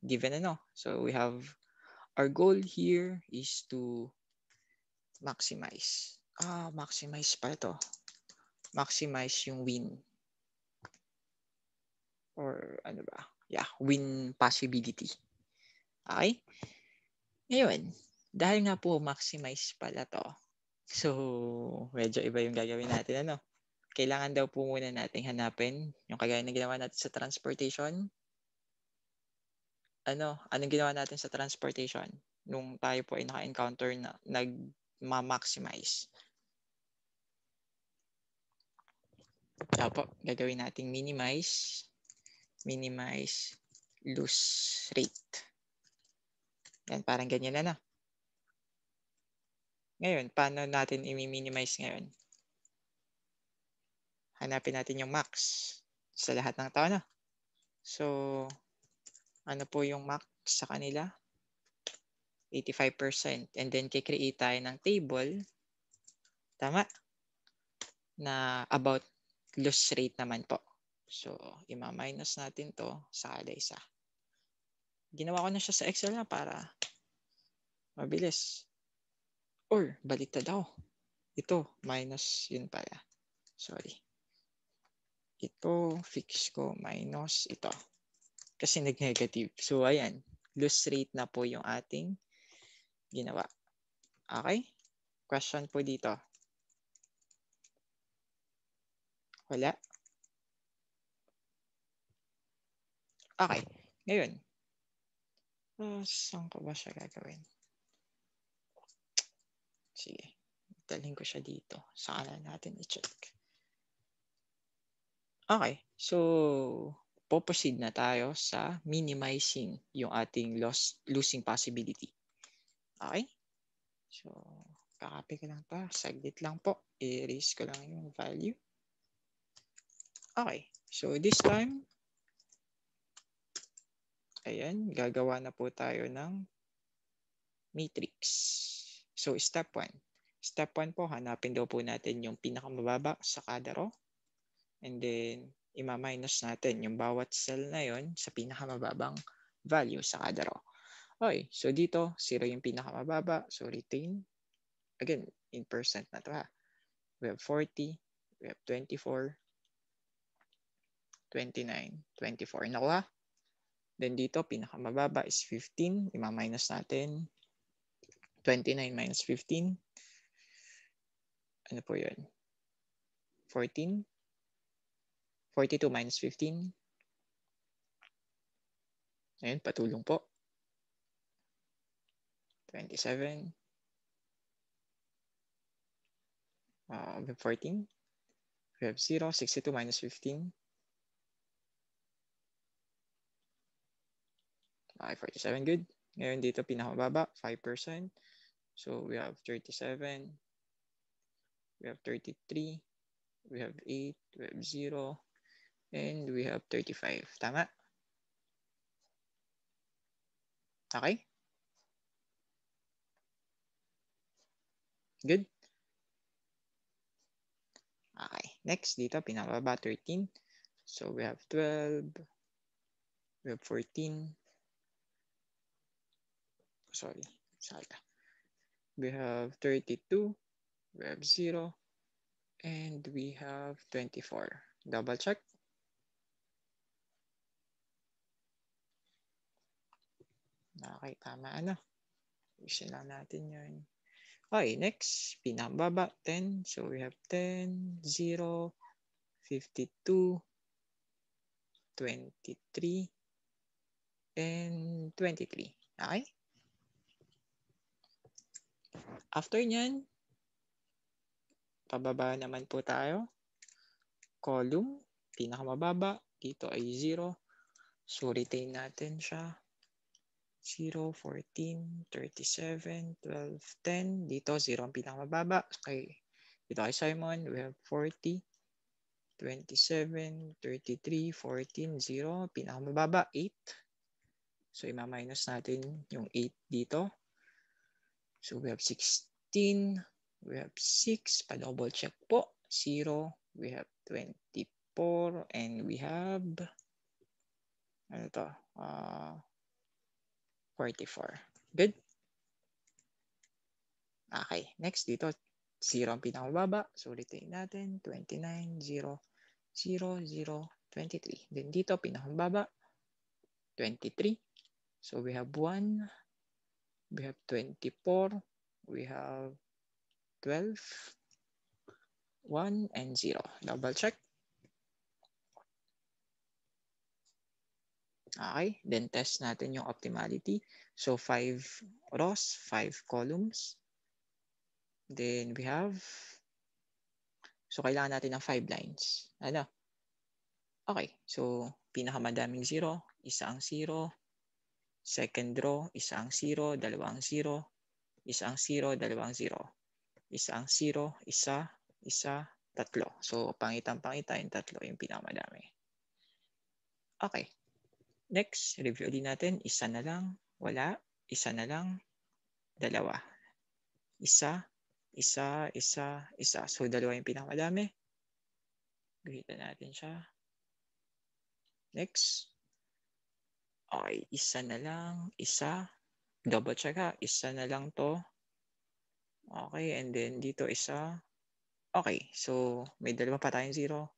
given ano. So we have our goal here is to maximize. Maximize pa ito. Maximize yung win. Or ano ba? Yeah, win possibility. Okay? Ngayon, dahil nga po maximize pala to. So, medyo iba yung gagawin natin ano. Kailangan daw po muna nating hanapin yung kagaya na ginawa natin sa transportation. Anong ginawa natin sa transportation nung tayo po ay naka-encounter na nag-maximize? Opo, gagawin nating minimize lose rate. Yan, parang ganyan na. Ngayon, paano natin i-minimize ngayon? Hanapin natin yung max sa lahat ng tao na. So, ano po yung max sa kanila? 85%. And then, kikreate tayo ng table. Tama? Na about loss rate naman po. So, ima-minus natin to sa kada isa. Ginawa ko na siya sa Excel na para mabilis. Or, baliktad ako. Ito, minus yun pala. Sorry. Ito, fix ko, minus ito. Kasi nag-negative. So, ayan. Loss rate na po yung ating ginawa. Okay? Question po dito. Wala? Okay. Ngayon, saan ko ba siya gagawin? Sige. Dalhin ko siya dito. Saan natin i-check. Okay. So, po-proceed na tayo sa minimizing yung ating losing possibility. Okay? So, kakopy ko lang pa. Saglit lang po. I-erase ko lang yung value. Okay. So, this time, ayan, gagawa na po tayo ng matrix. So, step 1. Step 1 po, hanapin daw po natin yung pinakamababa sa kada row. And then, ima-minus natin yung bawat cell na yon sa pinakamababang value sa kada row. Okay, so dito, 0 yung pinakamababa. So, retain. Again, in percent na to ha. We have 40, we have 24, 29, 24. Nakuha? Then dito, pinakamababa is 15. Ima-minus natin. 29 minus 15. Ano po yun? 14. 42 minus 15. Ayun, patulong po. 27. We have 14. We have 0. 62 minus 15. Okay, 47. Good. Ngayon dito pinakamababa, 5%. So we have 37. We have 33. We have 8. We have 0. And we have 35. Tama? Okay? Good? Okay. Next, dito, pinakababa, 13. So, we have 12. We have 14. Sorry. We have 32. We have 0. And we have 24. Double check. Okay, tama ano. Isin lang natin yun. Okay, next, pinakababa, 10. So, we have 10, 0, 52, 23, and 23. Okay? After nyan, pababa naman po tayo. Column, pinakamababa, dito ay 0. So, retain natin siya. 0, 14, 37, 12, 10. Dito, 0 ang pinakamababa. Okay. Dito kay Simon, we have 40, 27, 33, 14, 0. Pinakamababa, 8. So, ima-minus natin yung 8 dito. So, we have 16. We have 6. Pa-double check po. 0. We have 24. And we have, ano to? 44. Good? Okay. Next, dito, 0 ang pinakamababa. So, retain natin. 29, 0, 0, 0, 23. Then dito, pinakamababa. 23. So, we have 1. We have 24. We have 12. 1 and 0. Double check. Okay. Then test natin yung optimality. So 5 rows, 5 columns. Then we have, so kailangan natin ng 5 lines. Ano? Okay. So pinakamadaming 0, isa ang 0. Second row, isa ang 0, dalawang 0. Isa ang 0, dalawang 0. Isa ang 0, isa, tatlo. So pangitan-pangitan yung tatlo yung pinakamadami. Okay. Next, review din natin. Isa na lang, wala. Isa na lang, dalawa. Isa, isa, isa, isa. So, dalawa yung pinakamadami. Guhitan natin siya. Next. Okay, isa na lang, isa. Double check ha. Isa na lang to. Okay, and then dito isa. Okay, so may dalawa pa tayong 0.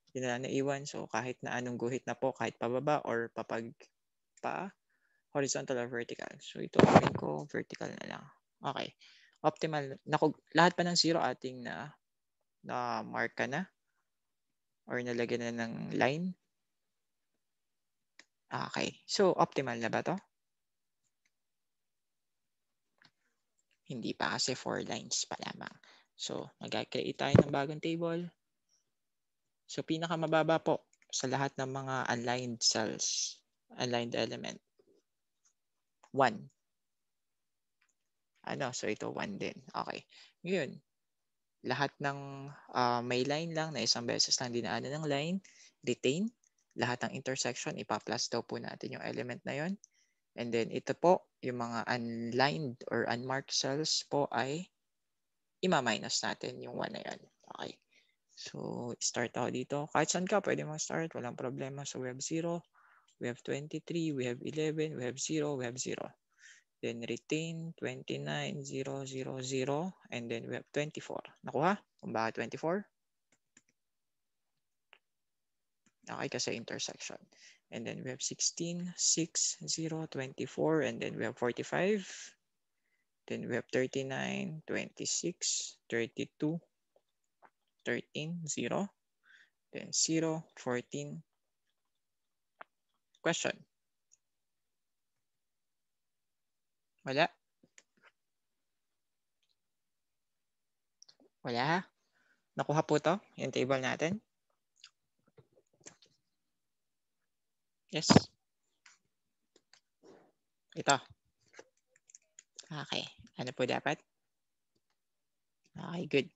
Hindi na naiwan. So, kahit na anong guhit na po, kahit pababa or pa horizontal or vertical. So, ito gawin ko, vertical na lang. Okay. Optimal. Lahat pa ng 0 ating na mark ka na or nalagyan na ng line. Okay. So, optimal na ba to? Hindi pa kasi 4 lines pa lamang. So, mag-create tayo ng bagong table. So, pinakamababa po sa lahat ng mga aligned cells, aligned element. 1. Ano? So, ito 1 din. Okay. Ngayon, lahat ng may line lang na isang beses lang dinaanan ng line, retain. Lahat ng intersection, ipa-plus daw po natin yung element na yon. And then ito po, yung mga unlined or unmarked cells po ay ima-minus natin yung 1 na yan. Okay. So, start ako dito. Kahit saan ka, pwede mo start. Walang problema. So, we have 0, we have 23, we have 11, we have 0, we have 0. Then retain 29, 0, 0, 0. And then we have 24. Nakuha? Kung bakit 24? Okay, kasi intersection. And then we have 16, 6, 0, 24. And then we have 45. Then we have 39, 26, 32, 13, 0. Then 0, 14. Question? Wala? Wala? Nakuha po to? Yung table natin? Yes. Ito. Okay. Ano po dapat? Okay, good.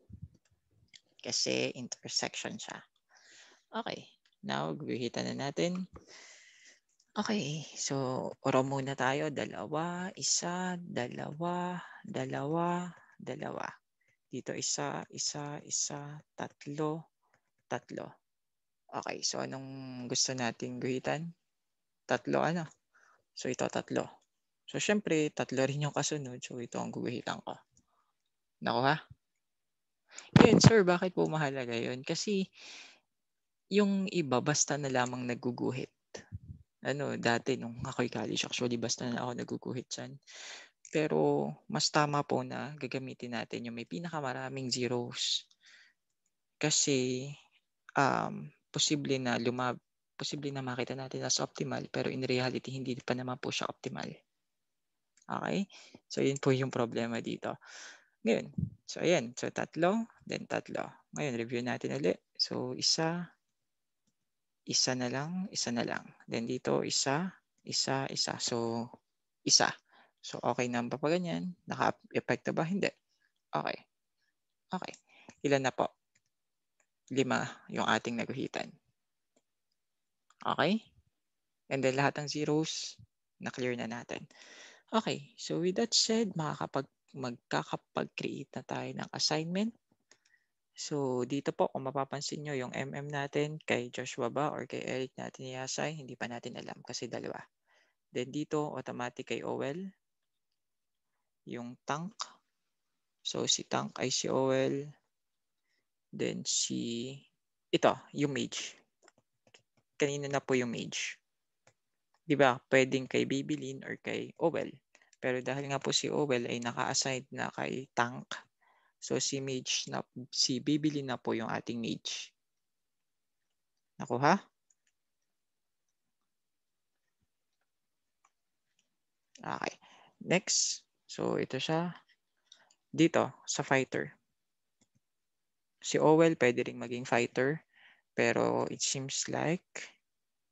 Kasi intersection siya. Okay. Now, guhitan na natin. Okay. So, oro muna tayo. 2, 1, 2, 2, 2. Dito 1, 1, 1, 3, 3. Okay. So, anong gusto nating guhitan? 3 ano? So, ito 3. So, syempre, 3 rin yung kasunod. So, ito ang guguhitan ko. Nakuha? Yun, sir, bakit po mahalaga yun? Kasi yung iba basta na lamang nagguguhit. Ano, dati nung ako'y college, actually basta na ako nagguguhit dyan. Pero mas tama po na gagamitin natin yung may pinakamaraming zeros. Kasi posible na makita natin as optimal, pero in reality hindi pa naman po siya optimal. Okay? So yun po yung problema dito. Ngayon, so ayan. So 3, then 3. Ngayon, review natin ulit. So 1 na lang, 1 na lang. Then dito 1, 1, 1. So 1. So okay na ba pa ganyan? Naka-epekto ba? Hindi. Okay. Okay. Ilan na po? 5 yung ating naguhitan. Okay? And then lahat ng zeros, na-clear na natin. Okay. So with that said, magkakapag-create na tayo ng assignment. So, dito po, kung mapapansin nyo, yung natin, kay Joshua ba or kay Eric natin i-assign, hindi pa natin alam kasi dalawa. Then dito, automatic kay OL, yung tank. So, si tank ay si OL. Then ito, yung mage. Kanina na po yung mage. Di ba? Pwedeng kay Babylin or kay OL. Pero dahil nga po si OL ay naka-assign na kay tank, so si Babylin na po yung ating mage. Nakuha? Okay. Next. So, ito siya. Dito, sa fighter. Si Owel pwede ring maging fighter. Pero it seems like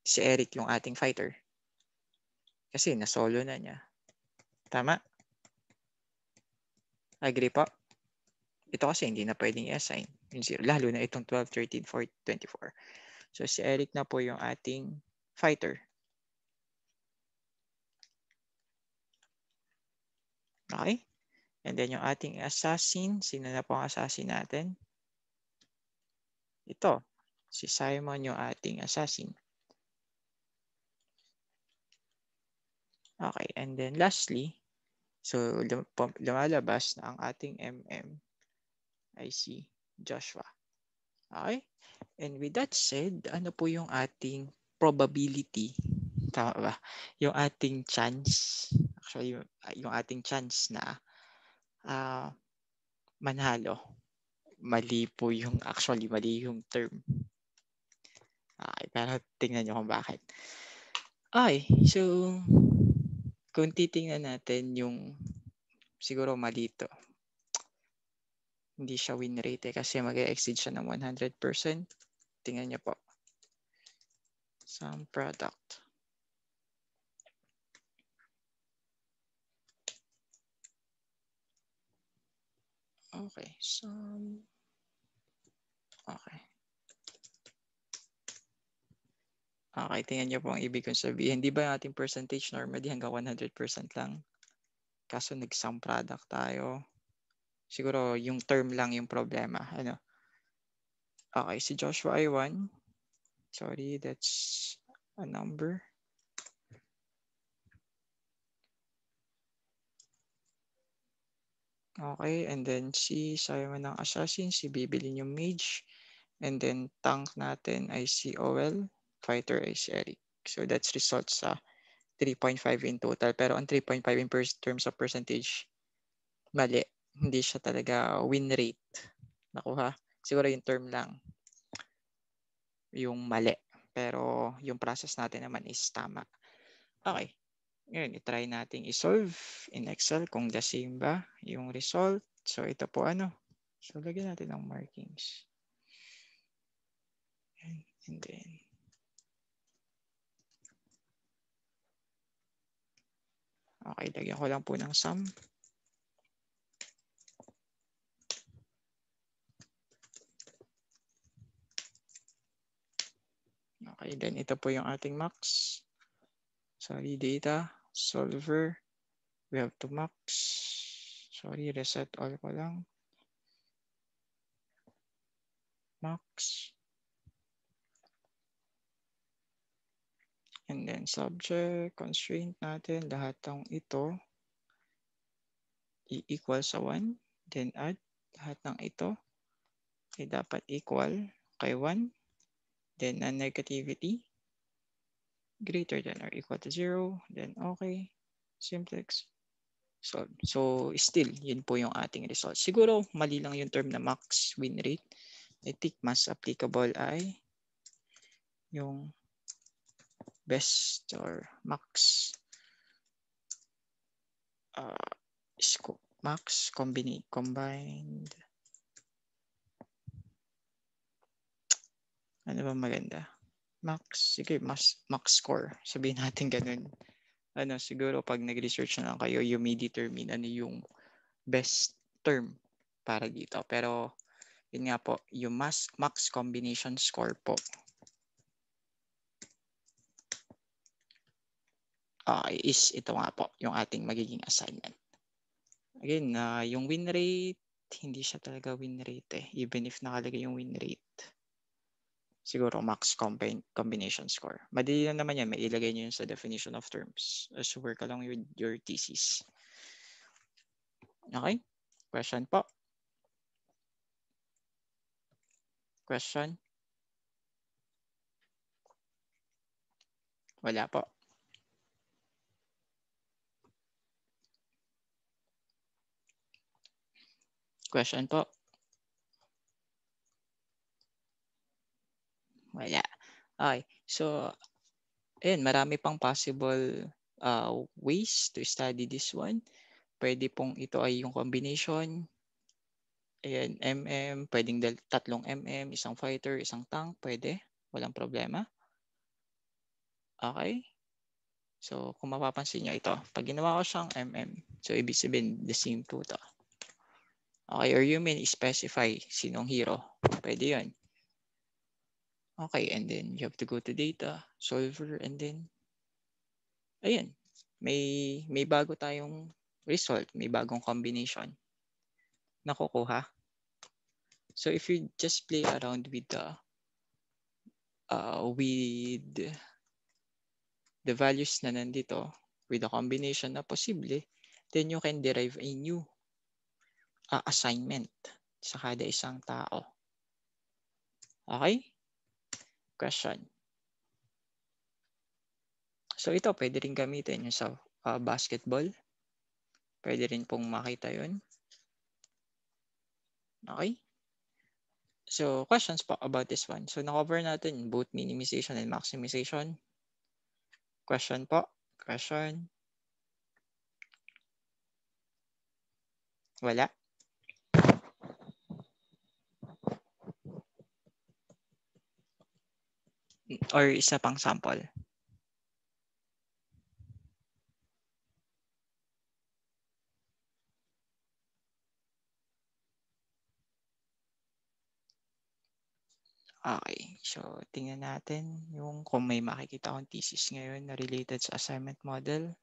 si Eric yung ating fighter. Kasi na-solo na niya. Tama? Agree po? Ito kasi hindi na pwedeng i-assign. Lalo na itong 12, 13, 14, 24. So, si Eric na po yung ating fighter. Okay? And then yung ating assassin, sino na po ang assassin natin? Ito, si Simon yung ating assassin. Okay, and then lastly, so lumalabas na ang ating ay si Joshua. Okay? And with that said, ano po yung ating probability? Tama ba? Yung ating chance, actually yung ating chance na manalo. Mali yung term. Okay, pero tingnan nyo kung bakit. Okay, so kung titingnan natin yung siguro mali to. Hindi siya win rate kasi mag-exceed siya ng 100%. Tingnan niyo po. Sum product. Okay, sum. Okay. Okay, tingnan niyo po ang ibig kong sabihin. Di ba yung ating percentage normally hanggang 100% lang? Kaso nag-sum product tayo. Siguro yung term lang yung problema. Ano? Okay, si Joshua ay 1. Sorry, that's a number. Okay, and then si Simon ng assassin, si Babylin yung mage. And then tank natin ay si OL, fighter ay si Eric. So that's results sa 3.5 in total. Pero ang 3.5 in terms of percentage, mali. Hindi siya talaga win rate. Nakuha. Siguro yung term lang. yung mali. Pero yung process natin naman is tama. Okay. Ngayon, i-try nating i-solve in Excel kung the same ba yung result. So, ito po ano. So, lagyan natin ng markings. And then, okay, lagyan ko lang po ng sum. Okay, then ito po yung ating max. Sorry, data, solver. We have to max. Sorry, reset all ko lang. Max. And then subject, constraint natin, lahat ng ito i-equal sa 1. Then add lahat ng ito ay dapat equal kay 1. Then non-negativity greater than or equal to 0. Then okay. Simplex. Solve. So still, yun po yung ating result. Siguro mali lang yung term na max win rate. I think mas applicable ay yung best or max max combined. Ano ba maganda? Max, sige, max score. Sabihin natin ganun. Ano, siguro pag nag-research na lang kayo, you may determine ano yung best term para dito. Pero, yun nga po, yung max combination score po. Is ito nga po, yung ating magiging assignment. Again, yung win rate, hindi siya talaga win rate eh. Even if nakalagay yung win rate. Siguro max combination score. Madali lang naman yan. May ilagay nyo yun sa definition of terms. As work along your thesis. Okay? Question po? Question? Wala po. Question po? Wala. Okay. So, ayun, marami pang possible ways to study this one. Pwede pong ito ay yung combination. Ayan, pwedeng tatlong isang fighter, isang tank, pwede. Walang problema. Okay? So, kung mapapansin nyo ito, pag ginawa ko siyang so ibig sabihin, the same po to. Okay, or you may specify sinong hero. Pwede yun. Okay, and then you have to go to data, solver, and then, ayun, may bago tayong result, may bagong combination na kukuha. So if you just play around with the values na nandito, with the combination na posible, then you can derive a new assignment sa kada isang tao. Okay? Question. So ito, pwede rin gamitin yung sa basketball. Pwede rin pong makita yun. Okay? So, questions po about this one. So, na-cover natin both minimization and maximization. Question po? Question? Wala? Or isa pang sample? Okay. So, tingnan natin yung kung may makikita akong thesis ngayon na related sa assignment model.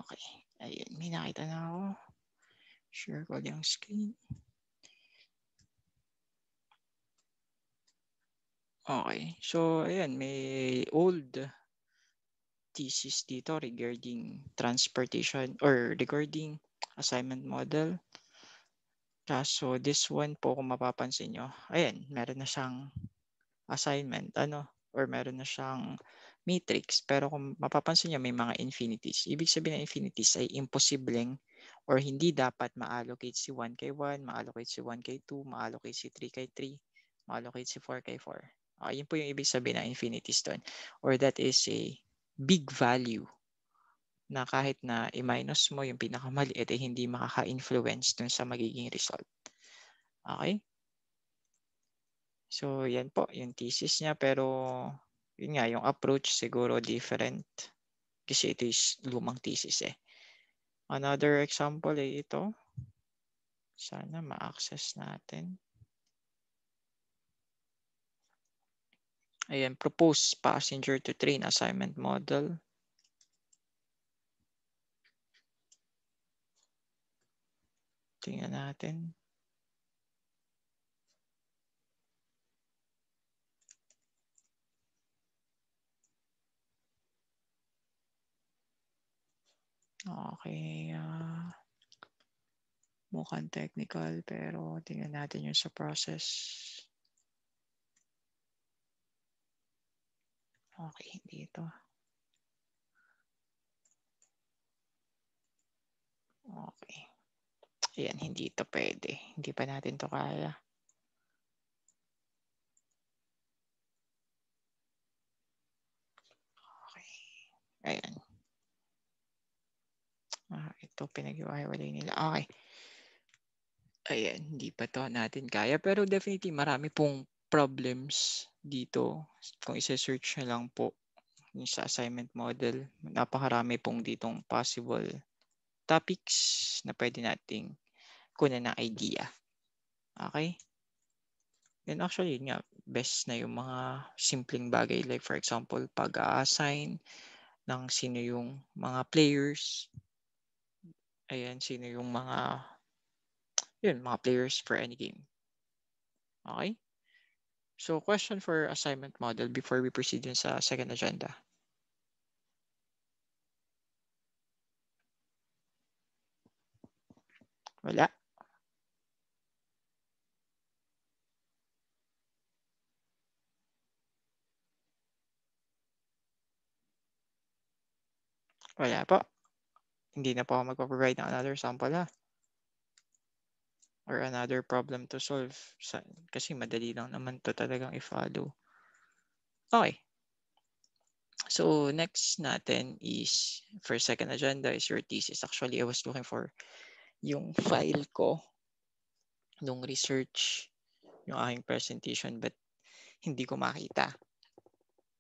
Okay. Ayun, may nakita na ako. Share ko yung screen. Okay. So, ayan, may old thesis dito regarding transportation or regarding assignment model. Kaso this one po kung mapapansin nyo, ayan, meron na siyang assignment, or meron na siyang matrix. Pero kung mapapansin nyo, may mga infinities. Ibig sabihin ng infinities ay imposibleng or hindi dapat ma-allocate si 1 kay 1, ma-allocate si 1 kay 2, ma-allocate si 3 kay 3, ma-allocate si 4 kay 4. Yun po yung ibig sabihin ng infinities doon. Or that is a big value na kahit na i-minus mo yung pinakamaliit ay hindi makaka-influence dun sa magiging result. Okay? So, yan po, yung thesis niya. Pero, yun nga, yung approach siguro different. Kasi ito is lumang thesis eh. Another example ay ito. Sana ma-access natin. Ayan, propose passenger to train assignment model. Tingnan natin. Okay. Mukhang technical pero tingnan natin yung sa process. Okay, hindi ito. Okay. Ayan, hindi ito pwede. Hindi pa natin to kaya. Okay. Ayan. Ito pinag-iwalay nila. Okay. Ayan, hindi pa to natin kaya. Pero definitely marami pong problems dito. Kung isa-search na lang po yung sa assignment model, napakarami pong ditong possible topics na pwede nating kunan ng idea. Okay? And actually, yun nga, best na yung mga simpleng bagay. Like for example, pag-assign ng sino yung mga players. Ayan, sino yung mga players for any game. Okay? So, question for assignment model before we proceed dun sa second agenda. Wala. Wala po. Hindi na po ako magpa-provide ng another sample ha. Or another problem to solve. Kasi madali lang naman to talagang i-follow. Okay. So, next natin is, for second agenda is your thesis. Actually, I was looking for yung file ko nung research yung aking presentation but hindi ko makita.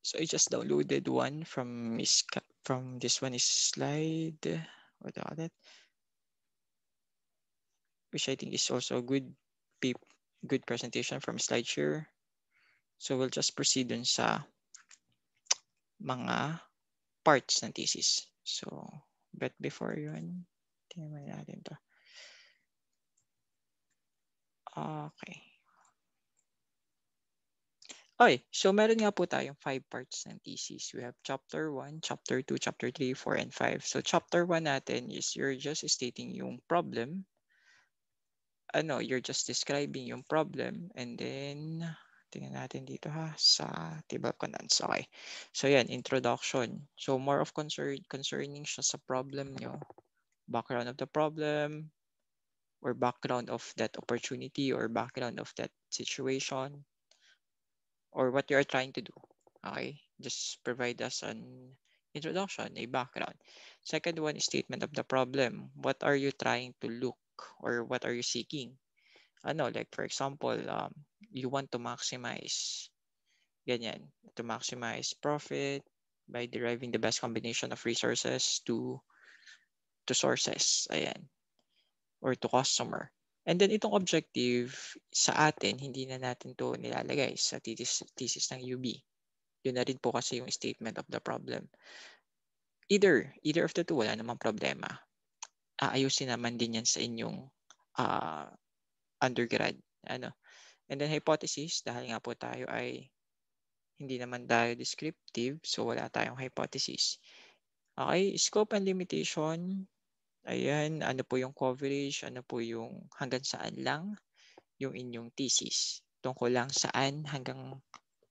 So, I just downloaded one from this one is slide. What do you call it? Which I think is also a good presentation from SlideShare. So, we'll just proceed dun sa mga parts ng thesis. So, but before yun, tingnan natin to. Okay. Okay, so meron nga po tayong 5 parts ng thesis. We have chapter 1, chapter 2, chapter 3, 4, and 5. So chapter 1 natin is you're just stating yung problem. You're just describing yung problem and then tingnan natin dito ha sa table of contents. Okay. So yan, introduction. So more of concerning siya sa problem nyo. Background of the problem or background of that opportunity or background of that situation or what you are trying to do. Okay? Just provide us an introduction, a background. Second one is statement of the problem. What are you trying to look or what are you seeking? Like for example, you want to maximize profit by deriving the best combination of resources to sources. Ayan. Or to customer. And then itong objective sa atin, hindi na natin to nilalagay sa thesis ng UB. Yun na rin po kasi yung statement of the problem. Either of the two, wala namang problema. Aayusin naman din yan sa inyong undergrad. And then hypothesis, dahil nga po tayo ay hindi naman tayo descriptive, so wala tayong hypothesis. Okay, scope and limitation. Ayan, ano po yung coverage, ano po yung hanggang saan lang yung inyong thesis. Tungkol lang saan hanggang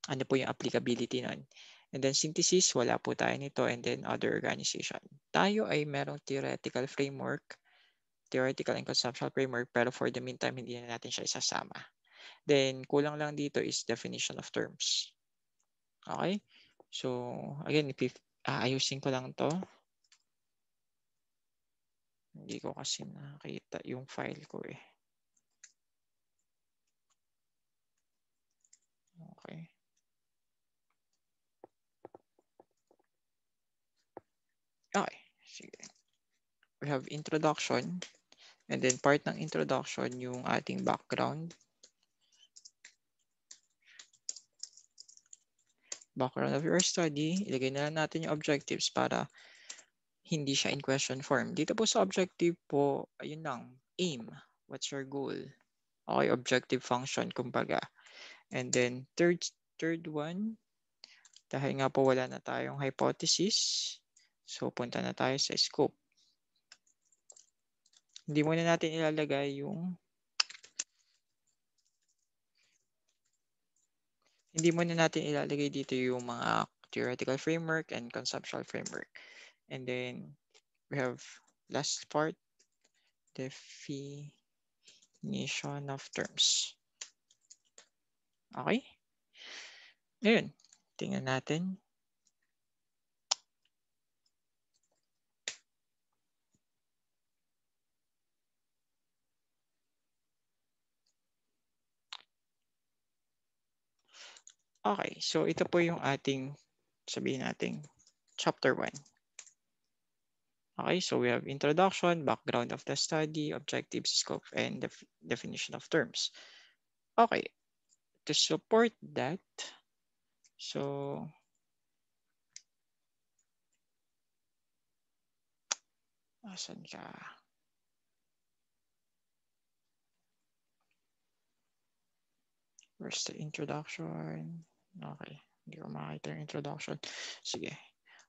ano po yung applicability nun. And then synthesis, wala po tayo nito. And then other organization. Tayo ay merong theoretical framework, theoretical and conceptual framework, pero for the meantime, hindi na natin siya isasama. Then, kulang lang dito is definition of terms. Okay? So, again, ayusin ko lang to. Hindi ko kasi nakita yung file ko eh. Okay. Okay. Sige. We have introduction. And then part ng introduction, yung ating background. Background of your study. Ilagay na lang natin yung objectives para hindi siya in question form. Dito po sa objective po, ayun lang, aim. What's your goal? Okay, objective function, kumbaga. And then third one, dahil nga po wala na tayong hypothesis, so punta na tayo sa scope. Hindi muna natin ilalagay yung dito yung mga theoretical framework and conceptual framework. And then we have last part, definition of terms. Okay? Ngayon, tingnan natin. Okay, so ito po yung ating, sabihin natin, chapter 1. Okay, so we have introduction, background of the study, objectives, scope, and definition of terms. Okay, to support that, so asan ka? Where's the introduction? Okay, hindi ko makita yung introduction. Sige.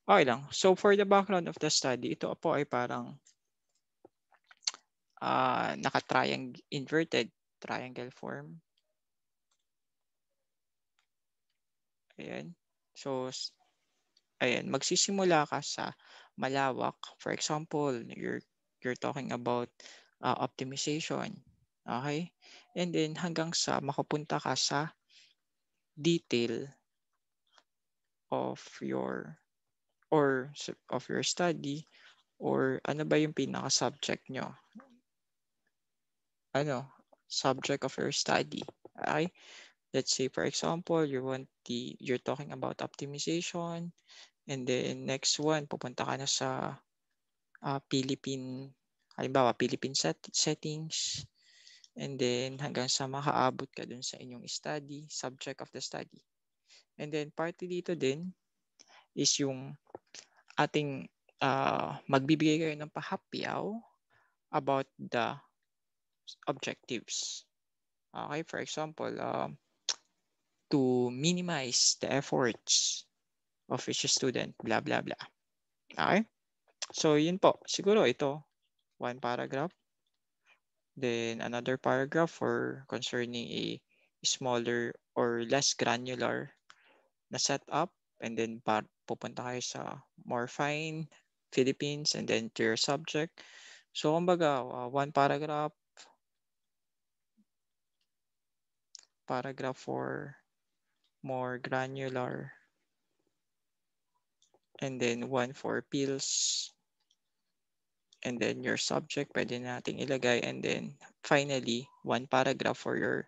Okay lang. So for the background of the study, ito po ay parang inverted triangle form. Ayan. So, ayan, magsisimula ka sa malawak. For example, you're talking about optimization. Okay? And then hanggang sa makapunta ka sa detail of your study, or ano ba yung pinaka-subject nyo? Subject of your study. Okay? Let's say, for example, you're talking about optimization, and then next one, pupunta ka na sa Philippine settings, and then hanggang sa makaabot ka dun sa inyong study, subject of the study. And then party dito din is yung ating magbibigay kayo ng pahapyaw about the objectives. Okay, for example, to minimize the efforts of each student, blah, blah, blah. Okay? So, yun po. Siguro ito, one paragraph. Then, another paragraph for concerning a smaller or less granular na setup. And then, pupunta kayo sa more fine, Philippines, and then to your subject. So, kumbaga, one paragraph for more granular, and then one for pills, and then your subject, pwede nating ilagay, and then finally, one paragraph for your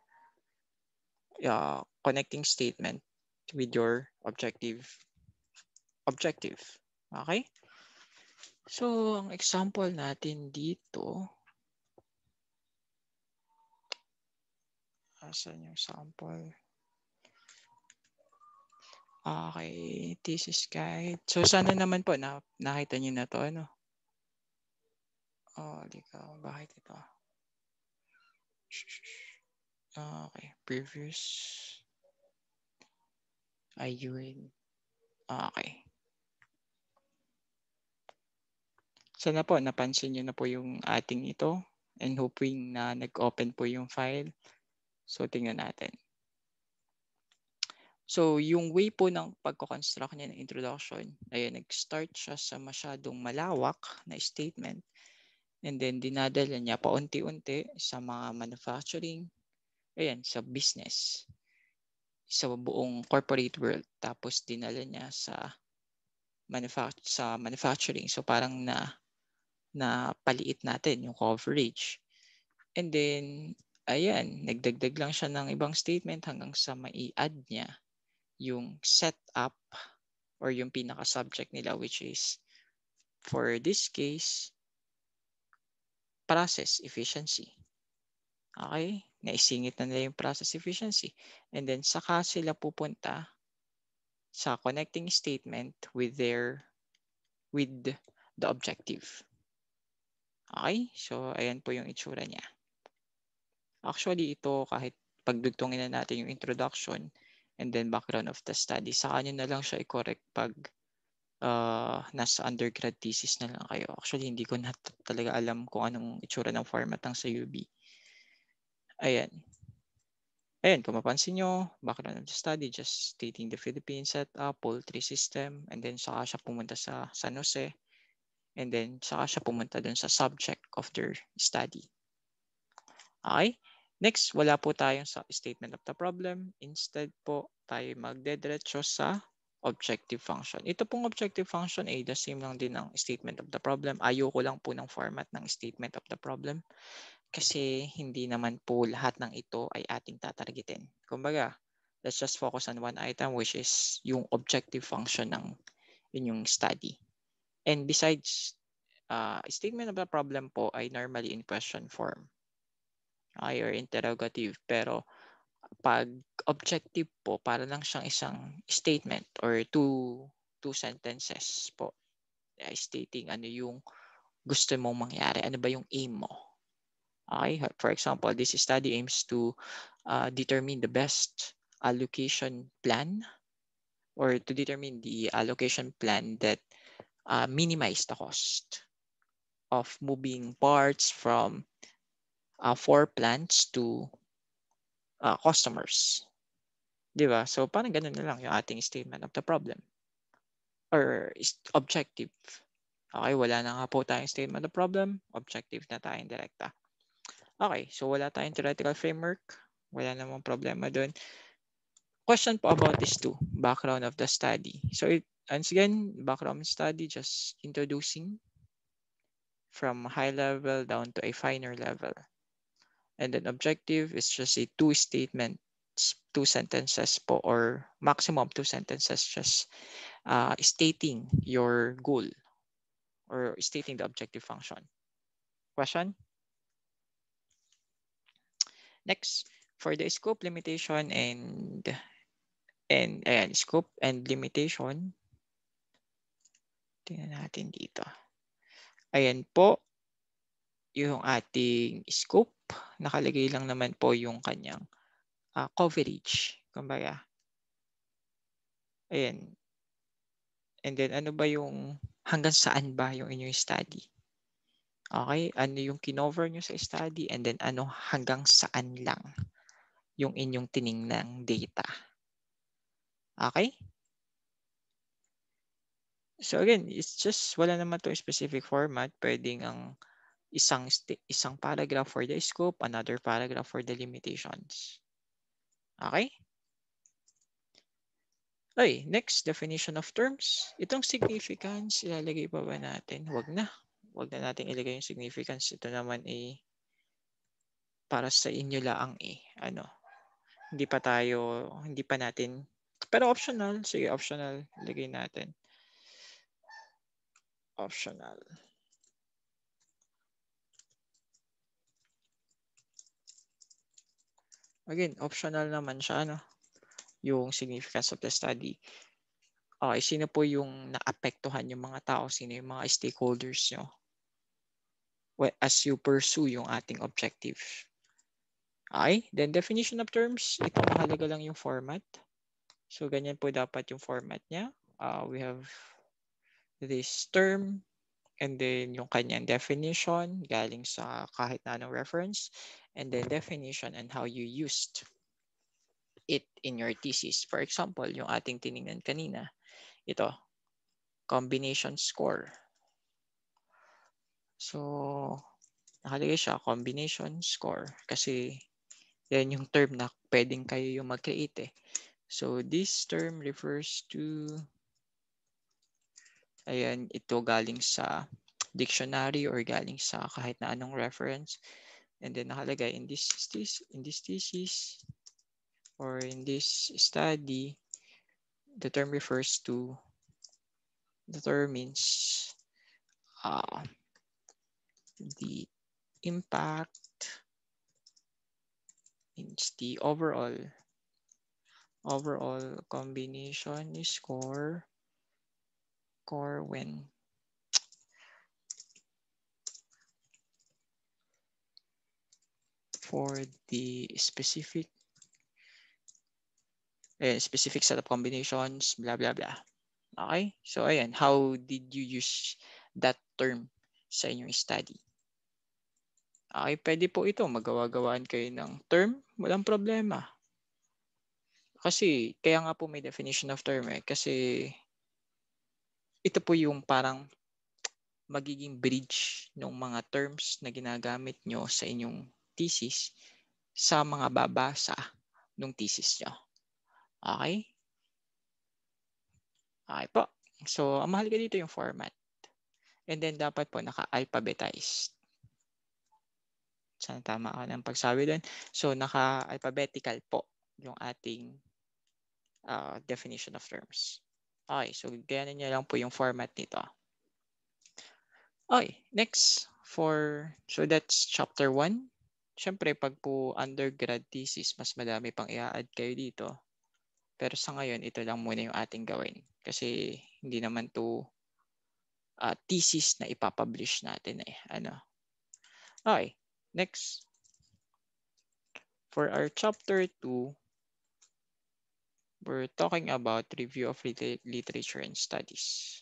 connecting statement with your objective. Okay? So, ang example natin dito, asan yung sample? Okay, thesis guide. So sana naman po nakita niyo na 'to ano? Oh, ikaw, bakit ito? Okay, previous. Ayun. Okay. Sana po napansin niyo na po yung ating ito and hoping na nag-open po yung file. So tingnan natin. So yung way po ng pagko-construct niya ng introduction, ayun, nag-start siya sa masyadong malawak na statement and then dinadala niya paunti-unti sa mga manufacturing, ayan, sa business, sa buong corporate world. Tapos dinala niya sa manufacturing. So parang na paliit natin yung coverage. And then, ayan, nagdagdag lang siya ng ibang statement hanggang sa mai-add niya yung setup or yung pinaka-subject nila, which is, for this case, process efficiency. Okay? Naisingit na nila yung process efficiency. And then, saka sila pupunta sa connecting statement with the objective. Okay? So, ayan po yung itsura niya. Actually, ito kahit pagdugtungin na natin yung introduction and then background of the study, saka nyo na lang siya i-correct pag nasa undergrad thesis na lang kayo. Actually, hindi ko na talaga alam kung anong itsura ng format ng sa UB. Ayan. Ayan, kung mapansin nyo, background of the study, just stating the Philippine setup, poultry system, and then saka siya pumunta sa San Jose, and then saka siya pumunta dun sa subject of their study. Okay? Next, wala po tayong sa statement of the problem. Instead po, tayo magdediretso sa objective function. Ito pong objective function ay the same lang din ng statement of the problem. Ayoko lang po ng format ng statement of the problem kasi hindi naman po lahat ng ito ay ating tatargetin. Kumbaga, let's just focus on one item, which is yung objective function ng inyong study. And besides, statement of the problem po ay normally in question form. Okay, or interrogative. Pero pag objective po, para lang siyang isang statement or two sentences po, stating ano yung gusto mong mangyari, ano ba yung aim mo. Okay, for example, this study aims to determine the best allocation plan or to determine the allocation plan that minimize the cost of moving parts from 4 plants to customers. Di ba? So, parang ganun na lang yung ating statement of the problem or objective. Okay, wala na nga po tayong statement of problem, objective na tayong direkta. Okay, so wala tayong theoretical framework, wala namang problema doon. Question po about this too, background of the study. So, once again, background study, just introducing from high level down to a finer level. And then objective is just a two statements, two sentences po, or maximum 2 sentences, just stating your goal or stating the objective function. Question? Next, for the scope limitation and ayan, scope and limitation. Tingnan natin dito. Ayan po yung ating scope. Nakalagay lang naman po yung kanyang coverage. Kumbaga, ayan. And then ano ba yung hanggang saan ba yung inyong study? Okay, ano yung kinover nyo sa study and then ano hanggang saan lang yung inyong tiningnang data. Okay? So again, it's just wala naman to specific format. Pwedeng ang isang paragraph for the scope, another paragraph for the limitations. Okay? Okay, next, definition of terms. Itong significance, ilalagay pa ba natin? Wag na. Wag na natin ilagay yung significance. Ito naman para sa inyo lang ano. Hindi pa natin, pero optional. Sige, optional. Ilagay natin. Optional. Again, optional naman siya, ano, yung significance of the study. Okay, sino po yung naapektuhan yung mga tao? Sino yung mga stakeholders nyo? As you pursue yung ating objective. Okay, then definition of terms. Ito mahalaga lang yung format. So, ganyan po dapat yung format niya. We have this term and then yung kanyang definition galing sa kahit na anong reference and then definition and how you used it in your thesis. For example, yung ating tinignan kanina, ito, combination score. So, nakalagay siya, combination score. Kasi, yan yung term na pwedeng kayo yung mag-create eh. So, this term refers to, ayan, ito galing sa dictionary or galing sa kahit na anong reference. And then nakalagay in this thesis or in this study, the term refers to, the term means the impact means the overall combination score when for the specific set of combinations, blah blah blah. Okay, so ayan, how did you use that term sa inyong study? Okay, pwede po ito, magawa-gawaan kayo ng term, walang problema. Kasi, kaya nga po may definition of term eh, kasi ito po yung parang magiging bridge ng mga terms na ginagamit nyo sa inyong thesis sa mga babasa ng thesis nyo. Okay? Okay po. So, ang mahalaga dito yung format. And then, dapat po naka-alphabetized. Sana tama ka ng pagsabi doon. So, naka-alphabetical po yung ating definition of terms. Okay, so ganyan niya lang po yung format nito. Okay, next. So that's chapter 1. Siyempre, pag po undergrad thesis, mas madami pang i-add kayo dito. Pero sa ngayon, ito lang muna yung ating gawin. Kasi hindi naman to thesis na ipapublish natin eh. Okay, next. For our chapter 2, we're talking about review of literature and studies.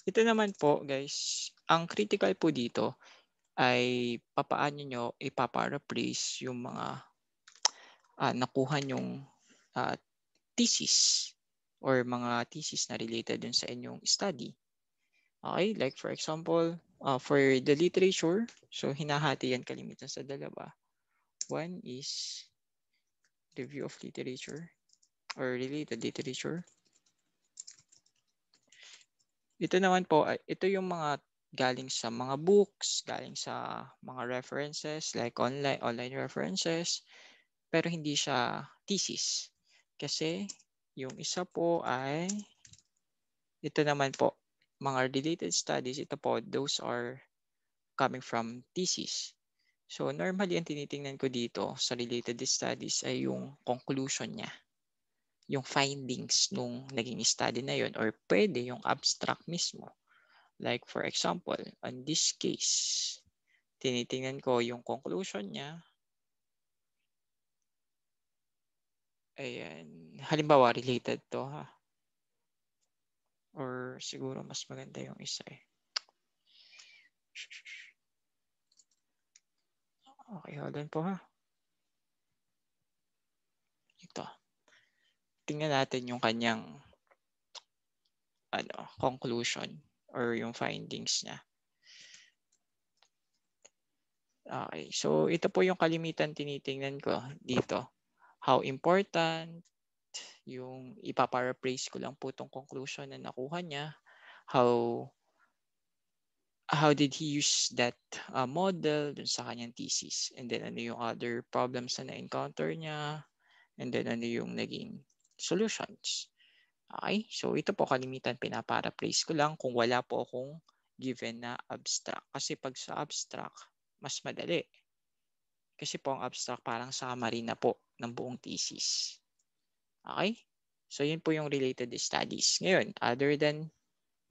Ito naman po guys, ang critical po dito ay papaano nyo ipaparaphrase yung mga nakuha nyong thesis or mga thesis na related dun sa inyong study. Okay, like for example, for the literature, so hinahati yan kalimitan sa dalawa. One is review of literature or related literature. Ito naman po, ito yung mga galing sa mga books, galing sa mga references like online references, pero hindi siya thesis. Kasi yung isa po ay, ito naman po, mga related studies, ito po, those are coming from thesis. So normally, ang tinitingnan ko dito sa related studies ay yung conclusion niya. Yung findings nung naging study na yun or pwede yung abstract mismo. Like for example, on this case, tinitingnan ko yung conclusion niya. Ayan. Halimbawa, related to ha. Or siguro mas maganda yung isa eh. Okay, hold on po ha. Ito. Tingnan natin yung kanyang conclusion or yung findings niya. Okay, so ito po yung kalimitan tinitingnan ko dito. How important, yung ipaparaphrase ko lang po itong conclusion na nakuha niya. How did he use that model dun sa kanyang thesis? And then ano yung other problems na na-encounter niya? And then ano yung naging solutions? Okay, so ito po kalimitan pinaparaphrase ko lang kung wala po akong given na abstract. Kasi pag sa abstract, mas madali. Kasi po ang abstract parang summary na po ng buong thesis. Okay? So yun po yung related studies. Ngayon, other than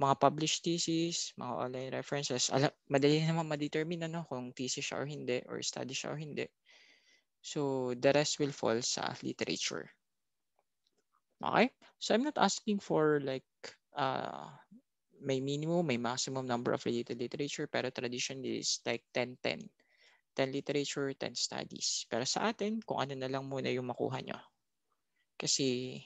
mga published thesis, mga online references, madali naman ma-determine kung thesis siya or hindi, or study siya or hindi. So the rest will fall sa literature. Okay? So I'm not asking for like may minimum, may maximum number of related literature, pero tradition is like 10-10. 10 literature, 10 studies. Pero sa atin, kung ano na lang muna yung makuha nyo. Kasi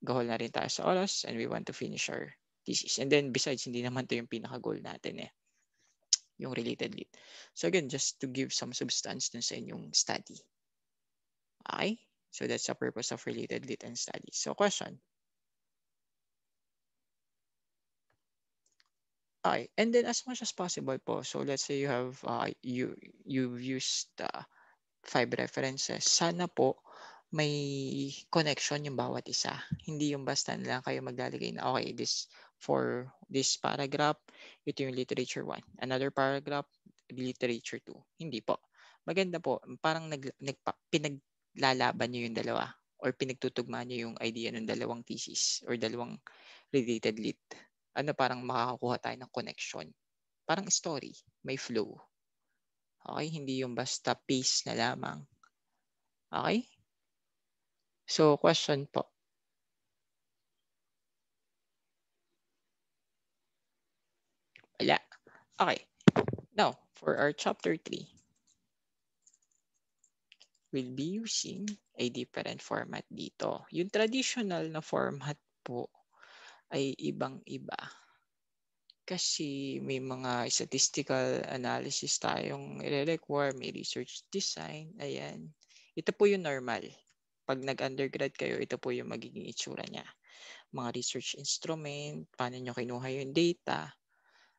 goal na rin tayo sa oras and we want to finish our thesis. And then besides, hindi naman to yung pinaka-goal natin yung related lit. So again, just to give some substance dun sa inyong study. Okay? So that's the purpose of related lit and study. So question. Okay, and then as much as possible po, so let's say you have you've used 5 references, sana po may connection yung bawat isa. Hindi yung basta na lang kayo maglalagay na okay, this for this paragraph, ito yung literature 1. Another paragraph, literature 2. Hindi po. Maganda po, parang pinaglalaban nyo yung dalawa or pinagtutugma nyo yung idea ng dalawang thesis or dalawang related lit. Parang makakakuha tayo ng connection. Parang story, may flow. Okay, hindi yung basta pace na lamang. Okay? So, question po. Wala. Okay. Now, for our chapter 3, we'll be using a different format dito. Yung traditional na format po ay ibang-iba. Kasi may mga statistical analysis tayong i-require, may research design, ayan. Ito po yung normal. Pag nag-undergrad kayo, ito po yung magiging itsura niya. Mga research instrument, paano nyo kinuha yung data.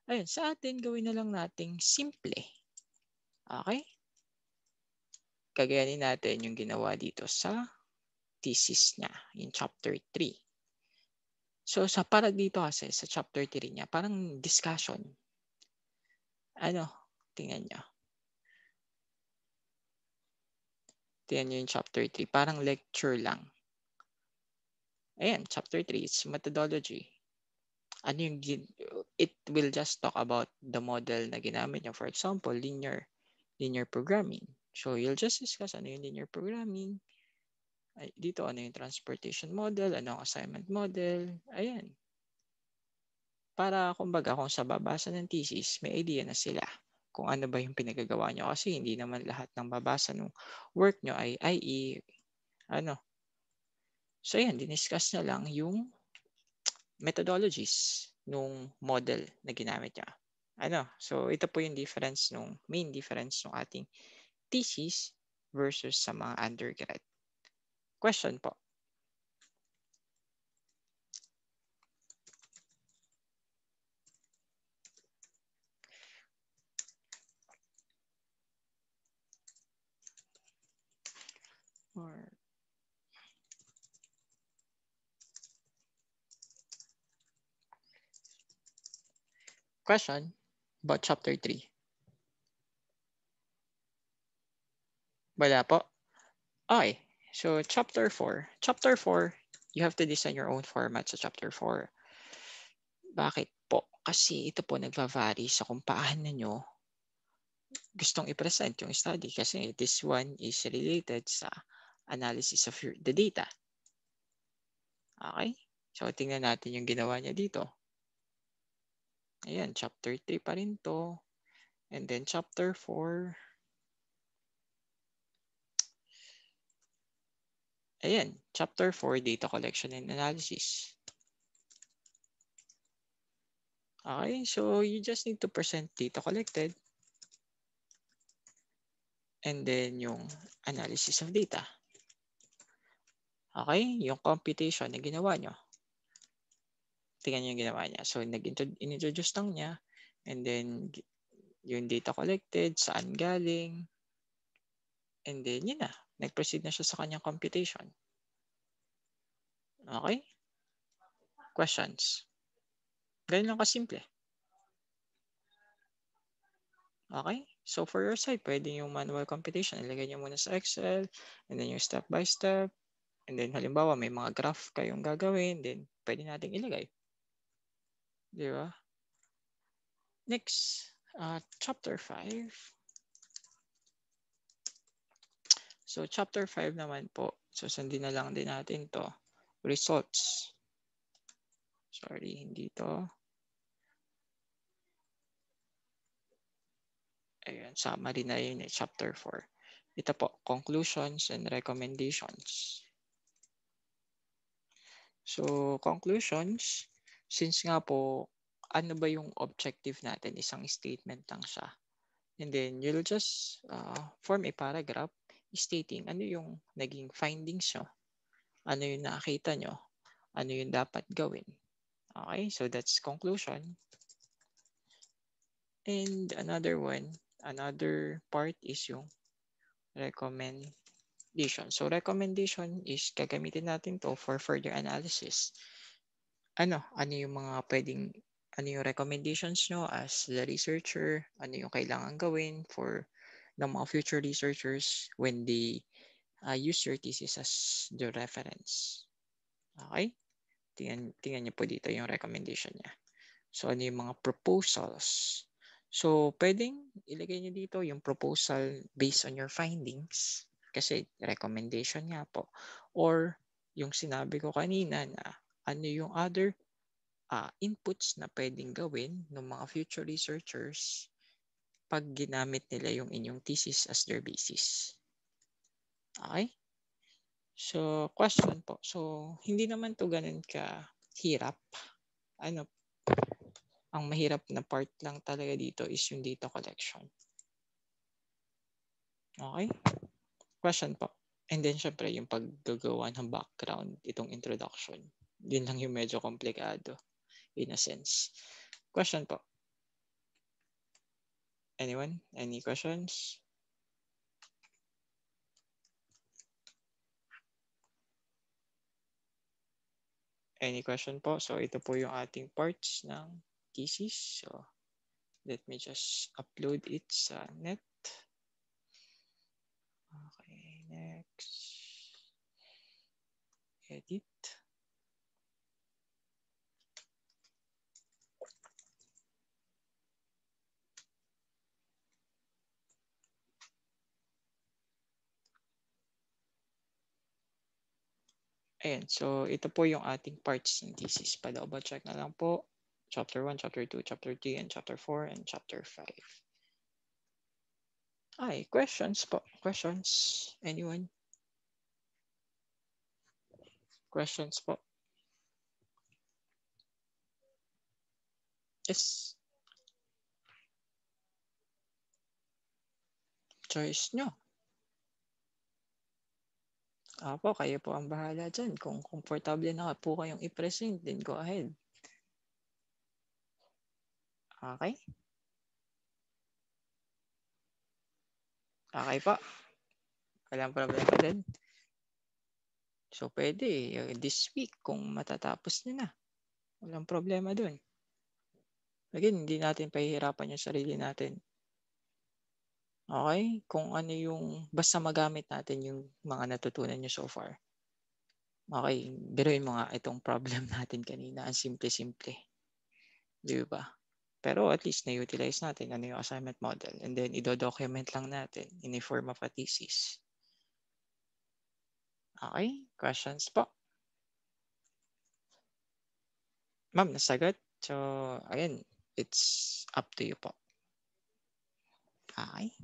Ayun, sa atin, gawin na lang nating simple. Okay? Kagayanin natin yung ginawa dito sa thesis niya, in chapter 3. So, para dito kasi, sa chapter 3 niya, parang discussion. Tingnan nyo. Tingnan nyo yung chapter 3. Parang lecture lang. Ayan, chapter 3, it's methodology. It will just talk about the model na ginamit niya. For example, linear programming. So, you'll just discuss ano yung linear programming. Dito, ano yung transportation model, ano ang assignment model. Ayan. Para, kumbaga, kung sa babasa ng thesis, may idea na sila kung ano ba yung pinagagawa nyo. Kasi hindi naman lahat ng babasa ng work nyo ay IE, So, ayan, diniscuss na lang yung methodologies nung model na ginamit niya. So ito po yung main difference ng ating thesis versus sa mga undergrad. Question po. Question about chapter 3. Wala po. Okay. So chapter 4. Chapter 4, you have to design your own format sa chapter 4. Bakit po? Kasi ito po nagva-vary sa kung paano nyo gustong i-present yung study. Kasi this one is related sa analysis of the data. Okay? So, tingnan natin yung ginawa niya dito. Ayan, chapter 3 pa rin to. And then chapter 4. Ayan, chapter 4, data collection and analysis. Okay, so you just need to present data collected. And then yung analysis of data. Okay, yung computation na ginawa nyo. Tingnan nyo yung ginawa niya. So, in-introduce lang niya. And then, yung data collected, saan galing. And then, yun na. Nag-proceed na siya sa kanyang computation. Okay? Questions? Ganyan lang kasimple. Okay? So for your side, pwede yung manual computation. Ilagay nyo muna sa Excel, and then yung step by step. And then halimbawa, may mga graph kayong gagawin, then pwede nating ilagay. Di ba? Next, chapter 5. So chapter 5 naman po, susundin na lang din natin to. Results. Sorry, hindi to. Ayan, summary na yun eh, chapter 4. Ito po, conclusions and recommendations. So, conclusions, since nga po, ano ba yung objective natin? Isang statement lang siya. And then, you'll just form a paragraph stating ano yung naging findings nyo, ano yung nakita nyo, ano yung dapat gawin. Okay, so that's conclusion. And another part is yung recommendation. So recommendation is gagamitin natin to for further analysis. Ano yung mga pwedeng, ano yung recommendations nyo as the researcher, ano yung kailangan gawin for ng mga future researchers when they use your thesis as the reference. Okay? Tingnan niyo po dito yung recommendation niya. So, ano yung mga proposals? So, pwedeng ilagay niyo dito yung proposal based on your findings kasi recommendation nga po. Or yung sinabi ko kanina na ano yung other inputs na pwedeng gawin ng mga future researchers pag ginamit nila yung inyong thesis as their basis. Okay? So, question po. So, hindi naman to ganun kahirap. Ang mahirap na part lang talaga dito is yung data collection. Okay? Question po. And then, syempre, yung paggagawa ng background, itong introduction. Din lang yung medyo komplikado in a sense. Question po. Anyone? Any questions? Any question po? So, ito po yung ating parts ng thesis. So, let me just upload it sa net. Okay, next. Edit. Ayan, so ito po yung ating parts ng thesis. Pa-double check na lang po. Chapter 1, Chapter 2, Chapter 3, and Chapter 4, and Chapter 5. Ay, questions po. Questions? Anyone? Questions po? Yes. Choice nyo. Apo, kayo po ang bahala dyan. Kung komportable na po kayong i-present, then go ahead. Okay? Okay po. Walang problema din. So, pwede this week kung matatapos nyo na. Walang problema dun. Again, hindi natin pahihirapan yung sarili natin. Okay? Kung ano yung, basta magamit natin yung mga natutunan nyo so far. Okay, biruin mo nga itong problem natin kanina. Ang simple-simple. Di ba? Pero at least na-utilize natin ano yung assignment model. And then, ido-document lang natin in a form of a thesis. Okay? Questions po? Ma'am, nasagot? So, again, it's up to you po. Okay?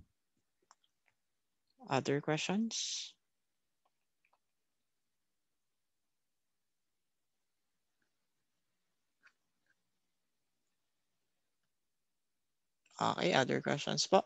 Other questions? Okay, other questions po?